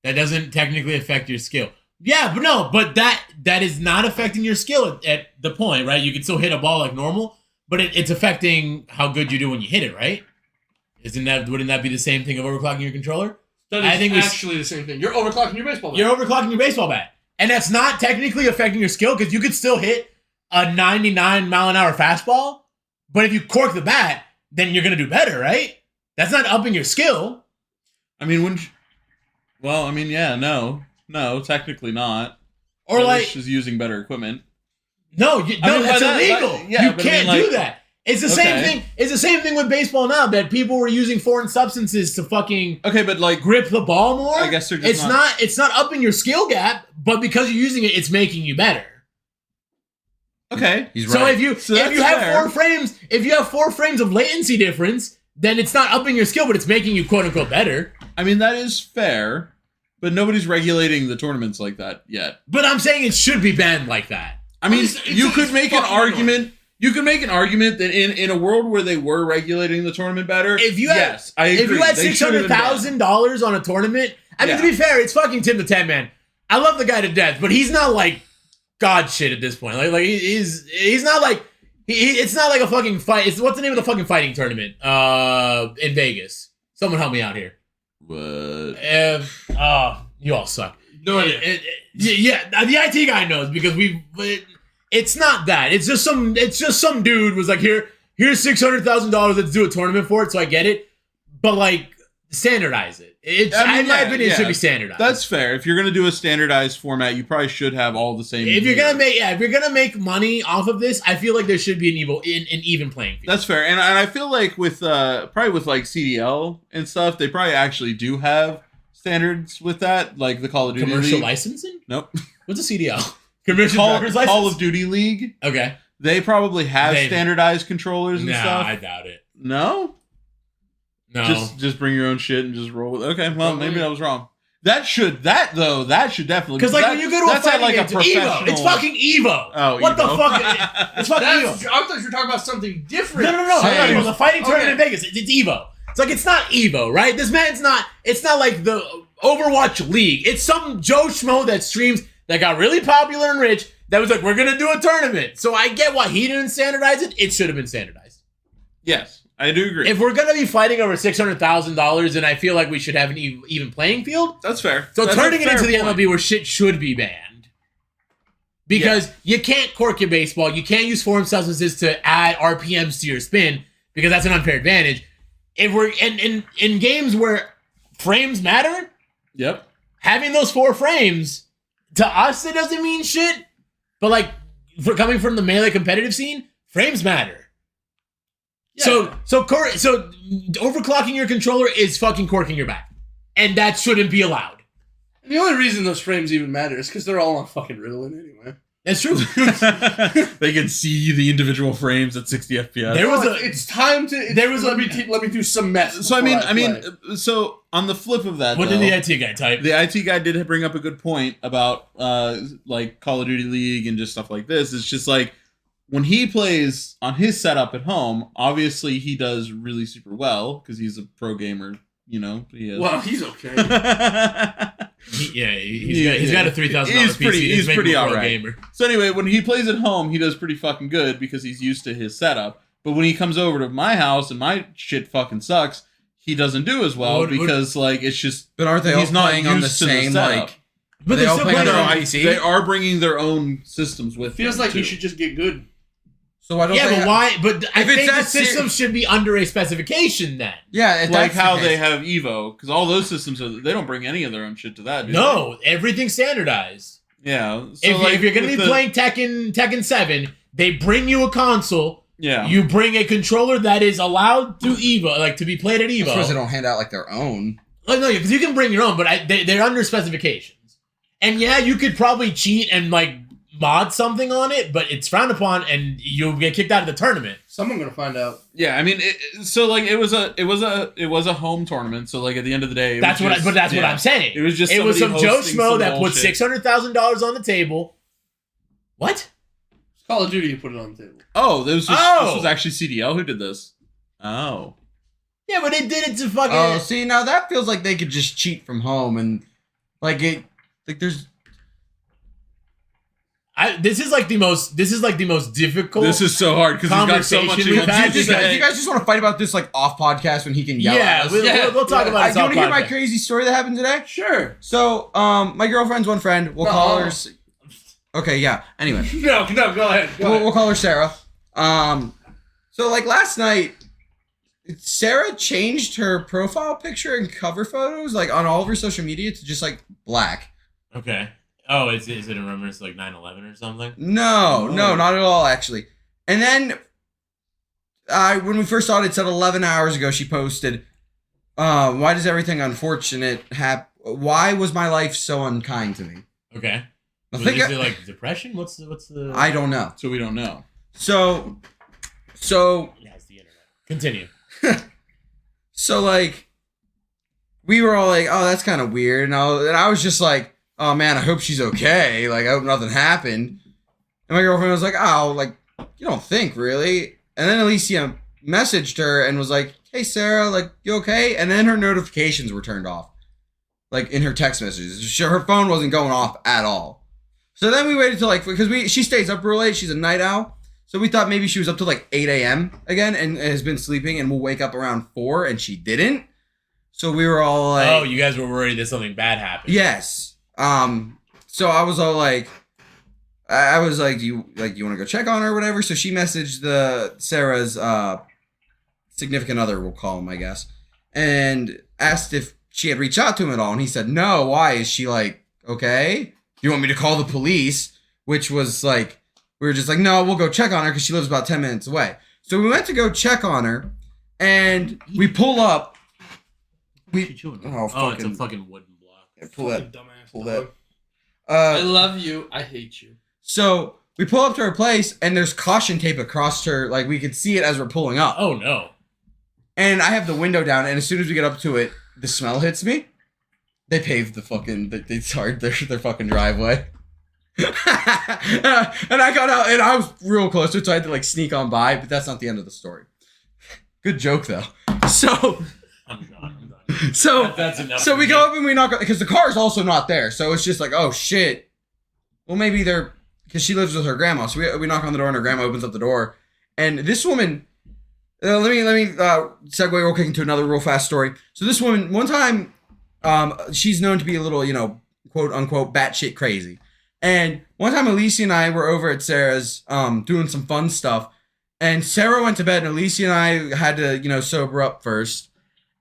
That doesn't technically affect your skill. Yeah, but that is not affecting your skill at the point, right? You can still hit a ball like normal, but it's affecting how good you do when you hit it, right? Wouldn't that be the same thing of overclocking your controller? That is actually the same thing. You're overclocking your baseball bat. You're overclocking your baseball bat. And that's not technically affecting your skill because you could still hit a 99-mile-an-hour fastball. But if you cork the bat, then you're going to do better, right? That's not upping your skill. I mean, no, technically not. Or like just using better equipment. No, that's illegal. You can't do that. It's the same thing. It's the same thing with baseball now that people were using foreign substances to fucking but like grip the ball more. I guess they're just it's not upping your skill gap, but because you're using it, it's making you better. Okay, he's right. So if you have 4 frames of latency difference, then it's not upping your skill, but it's making you quote unquote better. I mean that is fair, but nobody's regulating the tournaments like that yet. But I'm saying it should be banned like that. I mean, you could make an argument. You could make an argument that in a world where they were regulating the tournament better, I agree. If you had $600,000 on a tournament, I mean, to be fair, it's fucking Tim the Tan Man. I love the guy to death, but he's not like god shit at this point. Like he's not like it's not like a fucking fight. What's the name of the fucking fighting tournament? In Vegas. Someone help me out here. What? You all suck. No idea. Yeah, the IT guy knows because it's not that. It's just some dude was like, here's $600,000. Let's do a tournament for it. So I get it, but like standardize it. In my opinion, it should be standardized. That's fair. If you're gonna do a standardized format, you probably should have all the same. If you're gonna make money off of this, I feel like there should be an even playing field. That's fair, and I feel like with probably with like CDL and stuff, they probably actually do have standards with that, like the Call of Duty commercial League. Licensing. Nope. What's a CDL? Call of Duty League. Okay. They probably have standardized controllers and stuff. I doubt it. No? Just bring your own shit and just roll with it. Okay, well, maybe I was wrong. That should definitely because like when you go to a fighting game, Evo. It's fucking Evo. Oh, what Evo. the fuck? It's fucking Evo. I thought you were talking about something different. No. The fighting tournament in Vegas. It's Evo. It's like it's not Evo, right? This man's not. It's not like the Overwatch League. It's some Joe Schmo that streams that got really popular and rich. That was like, we're gonna do a tournament. So I get why he didn't standardize it. It should have been standardized. Yes, I do agree. If we're gonna be fighting over $600,000, then I feel like we should have an even playing field. That's fair. So That's turning it into the point. MLB where shit should be banned. Because you can't cork your baseball. You can't use foreign substances to add RPMs to your spin because that's an unfair advantage. If we're in games where frames matter, yep, having those 4 frames to us it doesn't mean shit. But like, for coming from the melee competitive scene, frames matter. Yeah. So overclocking your controller is fucking corking your bat, and that shouldn't be allowed. The only reason those frames even matter is because they're all on fucking Ritalin anyway. That's true. They can see the individual frames at 60 FPS. It's time to. Let me do some mess. So I mean, so on the flip of that, what did the IT guy type? The IT guy did bring up a good point about like Call of Duty League and just stuff like this. It's just like when he plays on his setup at home, obviously he does really super well because he's a pro gamer. You know, he is. Well, he's okay. He's got a $3,000 PC. He's pretty alright. Gamer. So anyway, when he plays at home, he does pretty fucking good because he's used to his setup. But when he comes over to my house and my shit fucking sucks, he doesn't do as well because like it's just. But aren't they all playing on the same like? But they all still playing on playing their on own PC. They are bringing their own systems with. Feels them, like too. he should just get good. So why don't Yeah, they but why? But I If it's think the that system should be under a specification then. Yeah, if Like that's how the they case. have Evo, because all those systems they don't bring any of their own shit to that. Do No, everything's standardized. they? Yeah. So If you're going to with be playing Tekken 7, they bring you a console. yeah, You bring a controller that is allowed through Evo, like to be played at I suppose they Evo. don't hand out like their own. Like, no, because you can bring your own, but they're under specifications. And yeah, you could probably cheat and like mod something on it, but it's frowned upon, and you'll get kicked out of the tournament. Someone gonna find out. yeah. I mean, so like it was a home tournament. So like at the end of the day, That's what I'm saying. It was just it was some somebody Joe hosting Schmo some that put bullshit. $600,000 on the table. What? It's Call of Duty. You put it on the table. Oh, this Oh! was actually CDL who did this. Oh, Yeah, but they did it to fucking. Oh, see, now that feels like they could just cheat from home and like it. Like there's. This is like the most difficult. this is so hard because he's got so much. Conversation we've had. Do you guys just want to fight about this like off podcast when he can yell at us? We'll talk about it. Do you want to hear my crazy story that happened today? Sure. So, my girlfriend's one friend. We'll call her. Okay, yeah. Anyway, No, go ahead. we'll call her Sarah. So like last night, Sarah changed her profile picture and cover photos like on all of her social media to just like black. Okay. Oh, is it in remembrance like 9/11 or something? No, not at all actually. And then, when we first saw it, it said 11 hours ago. She posted, "Why does everything unfortunate happen? Why was my life so unkind to me?" Okay. I Is think it like depression? What's the? I don't know. So we don't know. So Yeah, it's the internet. Continue. So like, we were all like, "Oh, that's kind of weird," and I was just like, "Oh man, I hope she's okay. Like, I hope nothing happened." And my girlfriend was like, "Oh, like, you don't think really?" And then Alicia messaged her and was like, "Hey Sarah, like, you okay?" And then her notifications were turned off, like in her text messages. Her phone wasn't going off at all. So then we waited till like, because she stays up real late. She's a night owl. So we thought maybe she was up to like 8 a.m. again and has been sleeping and will wake up around 4, and she didn't. So we were all like, Oh, you guys were worried that something bad happened. yes. So I was all like, I was like, do you want to go check on her or whatever? So she messaged Sarah's significant other, we'll call him, I guess, and asked if she had reached out to him at all. And he said, no. Why? Is she like, okay? You want me to call the police? Which was like, we were just like, no, we'll go check on her because she lives about 10 minutes away. So we went to go check on her, and we pull up. It's a fucking fucking wooden block. pull that. Dumbass. Pull dog. that. I love you. I hate you. So we pull up to her place, and there's caution tape across her. Like, we could see it as we're pulling up. Oh no. And I have the window down, and as soon as we get up to it, the smell hits me. They paved the fucking, they tarred their fucking driveway. And I got out, and I was real close to it, so I had to like sneak on by, but that's not the end of the story. Good joke, though. So, I'm done. That's enough. so for we me. go up and we knock, because the car's also not there. So it's just like, oh shit. Well, maybe they're, because she lives with her grandma. So we knock on the door and her grandma opens up the door. And this woman, let me segue real quick into another real fast story. So this woman, one time, she's known to be a little, quote unquote, batshit crazy. And one time Alicia and I were over at Sarah's, doing some fun stuff. And Sarah went to bed and Alicia and I had to, sober up first.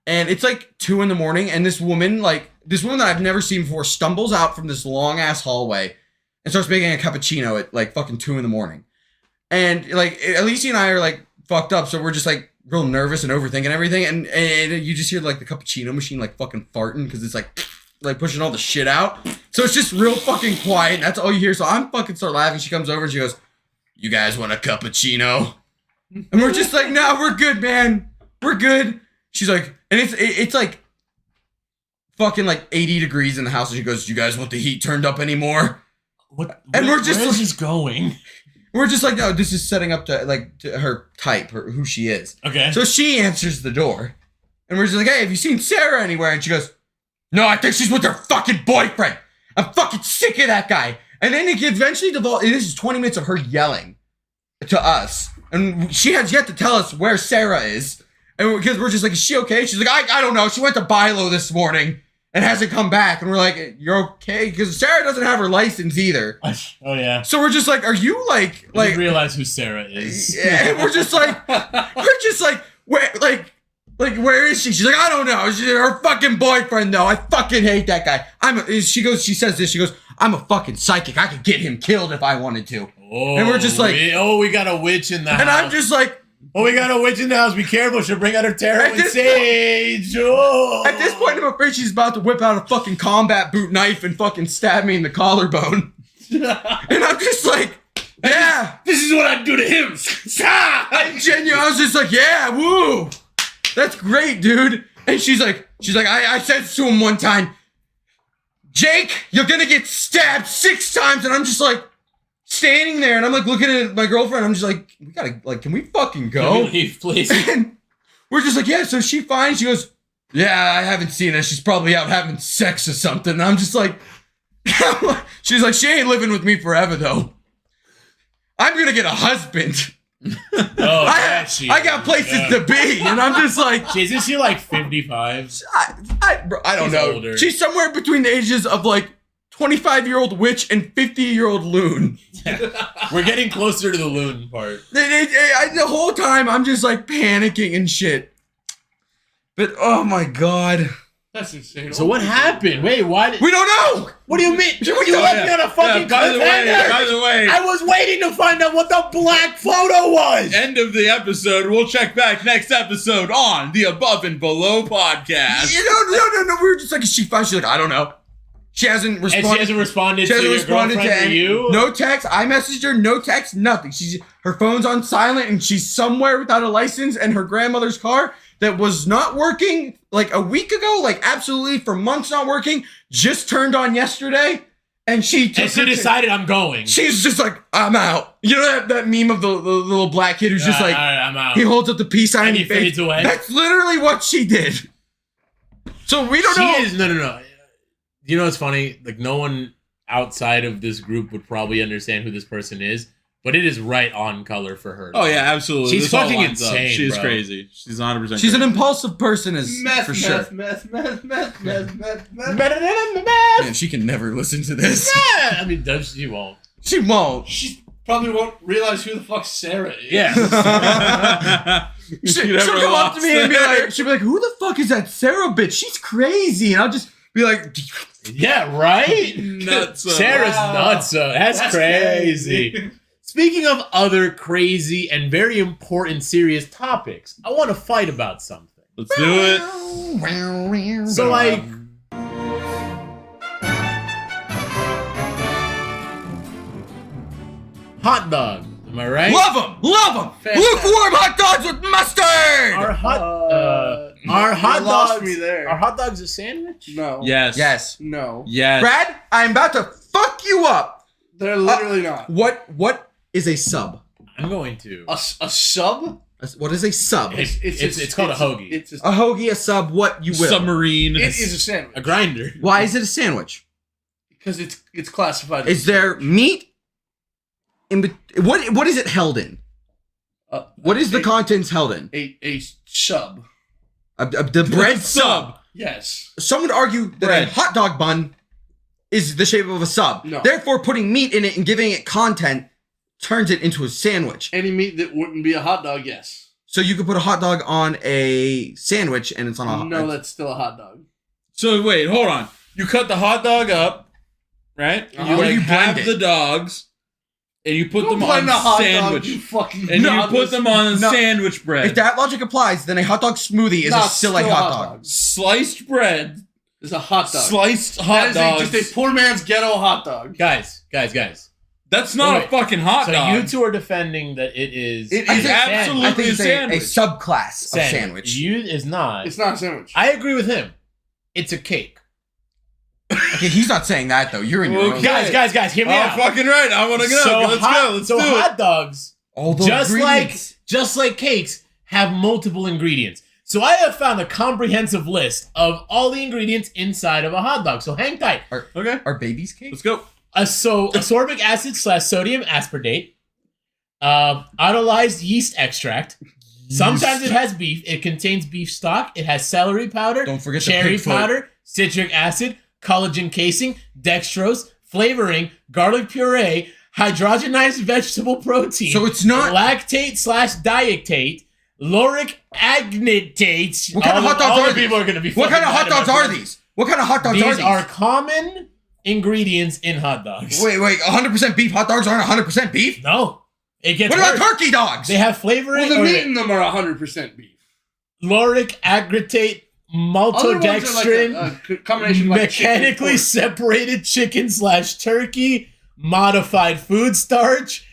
And it's like 2 a.m. and this woman that I've never seen before stumbles out from this long ass hallway and starts making a cappuccino at like fucking 2 a.m. And like Alicia and I are like fucked up, so we're just like real nervous and overthinking everything. And you just hear like the cappuccino machine like fucking farting because it's like pushing all the shit out. So it's just real fucking quiet. And that's all you hear. So I'm fucking start laughing. She comes over and she goes, "You guys want a cappuccino?" And we're just like, "No, we're good, man. We're good." She's like, and it's like fucking like 80 degrees in the house. And she goes, "You guys want the heat turned up anymore?" And we're just where's like, this going? We're just like, no, this is setting up to her type, who she is. Okay. So she answers the door. And we're just like, "Hey, have you seen Sarah anywhere?" And she goes, no, I think she's with her fucking boyfriend. I'm fucking sick of that guy. And then it eventually devolved. This is 20 minutes of her yelling to us. And she has yet to tell us where Sarah is. And because we're just like, is she okay? She's like, I don't know. She went to Bilo this morning and hasn't come back. And we're like, you're okay? Because Sarah doesn't have her license either. Oh yeah. So we're just like, are you like I didn't realize who Sarah is. Yeah, and we're just like, where is she? She's like, I don't know. She's her fucking boyfriend though. I fucking hate that guy. She says this. She goes, I'm a fucking psychic. I could get him killed if I wanted to. Oh, and we're just like, we got a witch in the house. And I'm just like, we got a witch in the house. Be careful. She'll bring out her tarot and sage. Oh. At this point, I'm afraid she's about to whip out a fucking combat boot knife and fucking stab me in the collarbone. And I'm just like, yeah. This is what I'd do to him. I was just like, yeah, woo. That's great, dude. And she's like, I said to him one time, Jake, you're gonna get stabbed 6 times. And I'm just like, standing there, and I'm like looking at my girlfriend. I'm just like, we gotta, like, can we fucking go? Can we leave, please? And we're just like, yeah. So she finds. She goes, yeah, I haven't seen her. She's probably out having sex or something. And I'm just like, she's like, she ain't living with me forever though. I'm gonna get a husband. I got places to be, and I'm just like, isn't she like 55? I don't know. Older. She's somewhere between the ages of like 25-year-old witch and 50-year-old loon. We're getting closer to the loon part. The whole time I'm just like panicking and shit. But oh my god. That's insane. So what happened? Wait, why did... We don't know! What do you mean? You left me on a fucking by the way, I was waiting to find out what the black photo was! End of the episode. We'll check back next episode on the Above and Below podcast. No. We were just like, she's like, I don't know. She hasn't responded. And she hasn't responded to your girlfriend or you? No text. I messaged her. No text. Nothing. Her phone's on silent, and she's somewhere without a license, and her grandmother's car that was not working like a week ago, like absolutely for months not working, just turned on yesterday, and she decided I'm going. She's just like, I'm out. You know that meme of the little black kid who's just like, all right, I'm out. He holds up the peace sign and he fades away. That's literally what she did. So we don't know. No. You know what's funny? Like, no one outside of this group would probably understand who this person is, but it is right on color for her. Oh, yeah, absolutely. She's fucking insane, She's bro. crazy. She's 100% She's an impulsive person, for sure. Meth. Man, she can never listen to this. Yeah, I mean, she won't. She won't. She probably won't realize who the fuck Sarah is. Yeah. She'll come up to me and be like, she'll be like, who the fuck is that Sarah bitch? She's crazy. And I'll just be like, yeah, right? Nuts. Sarah's nuts. That's crazy. Speaking of other crazy and very important serious topics, I want to fight about something. Let's do it. So, like, hot dog. Am I right? love them. Fantastic. Lukewarm hot dogs with mustard. Are You hot lost dogs me there. Are hot dogs a sandwich? No. Yes. Yes. No. Yes. Brad, I'm about to fuck you up. They're literally not. What is a sub? I'm going to. A sub? What is a sub? It's called a hoagie. It's A hoagie, a sub, what you will. Submarine. it is a sandwich. A grinder. Why is it a sandwich? Because it's classified. Is there meat? What is it held in? What is the contents held in? A sub? The bread sub. Yes. Some would argue that Bread. a hot dog bun is the shape of a sub. No. Therefore, putting meat in it and giving it content turns it into a sandwich. Any meat that wouldn't be a hot dog, yes. So you could put a hot dog on a sandwich and it's on a hot No, dog. that's still a hot dog. So wait, hold on. You cut the hot dog up, right? Uh-huh. You Or you have blend it. the dogs, and you put Don't them blend on a hot sandwich, dog, you fucking and you godless- put them on No. sandwich bread. If that logic applies, then a hot dog smoothie is Not still a hot dog. Sliced bread, It's a hot dog. sliced That hot is dogs. just a poor man's ghetto hot dog. Guys. That's not Wait. a fucking hot So dog. you two are defending that it is. It It's is absolutely I think it's a sandwich. subclass of sandwich. You is not. It's not a sandwich. I agree with him. It's a cake. Okay, he's not saying that though. You're in your own. Okay. Guys, hear me Oh, out. fucking right. I want to go. Let's go. Let's do it. hot dogs, All those just ingredients. like cakes, have multiple ingredients. So I have found a comprehensive list of all the ingredients inside of a hot dog. So hang tight. Okay. Are babies cake? Let's go. So ascorbic acid / sodium aspartate, autolyzed yeast extract. Sometimes it has beef. It contains beef stock. It has celery powder. Don't forget the cherry pig foot. powder, citric acid, collagen casing, dextrose, flavoring, garlic puree, hydrogenized vegetable protein. So it's not- lactate / diactate, lauric agnatate. What kind of hot dogs are these? People are going to be. What kind of hot fucking mad dogs about are this. these? What kind of hot dogs are These these? are common ingredients in hot dogs. Wait, 100% beef hot dogs aren't 100% beef? No, it gets What about worse. turkey dogs? They have flavoring. Well, the or meat in them are 100% beef. lauric agnatate, Other ones are maltodextrin, like a combination of like mechanically chicken, separated chicken / turkey, modified food starch,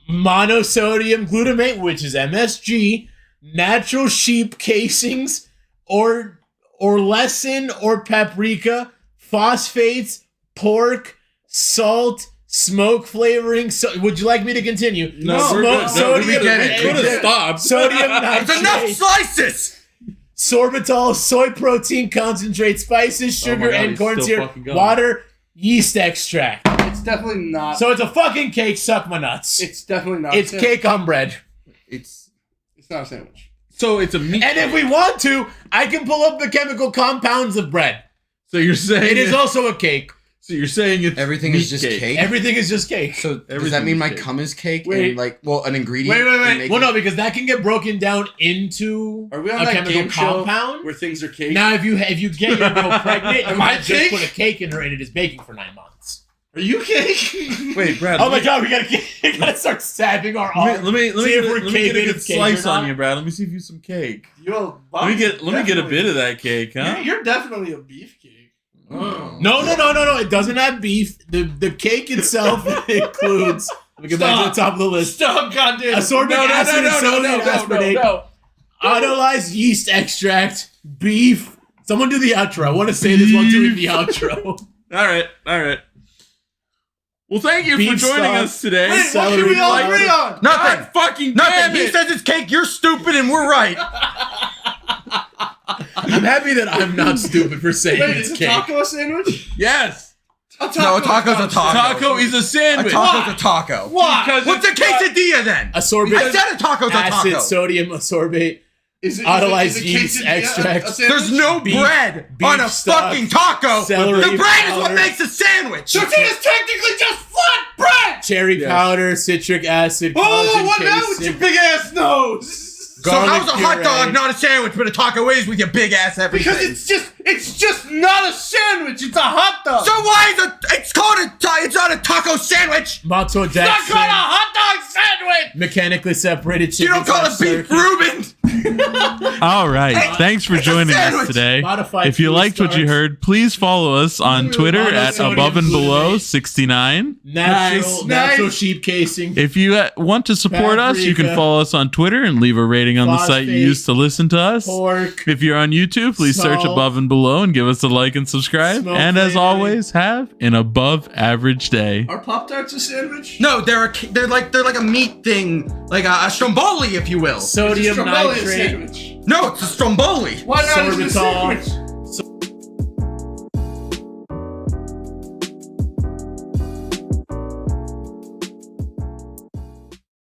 monosodium glutamate, which is MSG, natural sheep casings, or lecithin or paprika, phosphates, pork, salt, smoke flavoring. So, would you like me to continue? No, we're good. No, sodium, we get it. Could have stopped. sodium It's enough nitrate, slices! sorbitol, soy protein concentrate, spices, Oh my sugar, God, and he's corn still syrup, fucking going. water, yeast extract. It's definitely not. So it's a fucking cake. Suck my nuts. It's definitely not. It's cake on bread. It's It's not a sandwich. So it's a meat. And if we want to, I can pull up the chemical compounds of bread. So you're saying It is also a cake. So you're saying it's everything meat is just cake. Everything is just cake. So does that Everything mean is my cake. cum is cake? Wait. And like, well, an ingredient? Wait. and make Well, it- no, because that can get broken down into Are we a on that chemical game show compound. where things are cake? Now, if you get your girl pregnant, Am you I just cake? put a cake in her and it is baking for 9 months. Are you cake? Wait, Brad. Oh my god, we gotta start stabbing our arms. Let me See if we're let me get a caving good of cake slice or on not. you, Brad. Let me see if you have some cake. Yo, Let me get a bit of that cake, huh? You're definitely a beefcake. Oh. No. It doesn't have beef. The cake itself includes. Let me get back to the top of the list. Stop, goddamn. Ascorbic acid and sodium aspartate, autolyzed yeast extract, beef. Someone do the outro. I want to say this one too in the outro. All right. Well, thank you Beef for joining stock. us today. Wait, what can we all agree on? Nothing. God fucking Nothing. damn He it. says it's cake. You're stupid, and we're right. I'm happy that I'm not stupid for saying Wait, it's is a cake. taco a sandwich? Yes. A No, a taco's a taco. Taco is a A sandwich. taco's a taco. Why? Because What's a it's got- quesadilla then? Ascorbic I said a taco's a acid, taco. sodium ascorbate, Is it autolyzed is it yeast quesadilla extract. a sandwich? There's no Beef- bread beef on a stock, fucking taco. celery The bread is what powder. makes a sandwich. Tortilla's technically just flat bread. cherry Yes. powder, citric acid, Oh, collagen what now with casing, your big ass nose? So garlic how's a hot puree. dog not a sandwich, but a taco is with your big ass everything? Because it's just not a sandwich. It's a hot dog. So why is it's called it's not a taco sandwich? it's not called a maltodextrin, hot dog sandwich. mechanically separated You chicken. don't call it beef Reuben. All right. Thanks for It's a joining us sandwich. today. Modified If you food liked what you starch. heard, please follow us on Twitter at Monosodium above and below glutamate. 69. Natural Nice. sheep casing. If you want to support us, you can Paprika. follow us on Twitter and leave a rating on the site you Phosphate. use to listen to us. Pork. If you're on YouTube, please search Salt. above and below and give us a like and subscribe. Smoke And as flavoring. always, have an above average day. Are Pop Tarts a sandwich? No, they're like a meat thing, like a stromboli, if you will. Sodium Stromboli a nitrate. sandwich. No, it's a stromboli. Why not is it a Sorbitol. sandwich?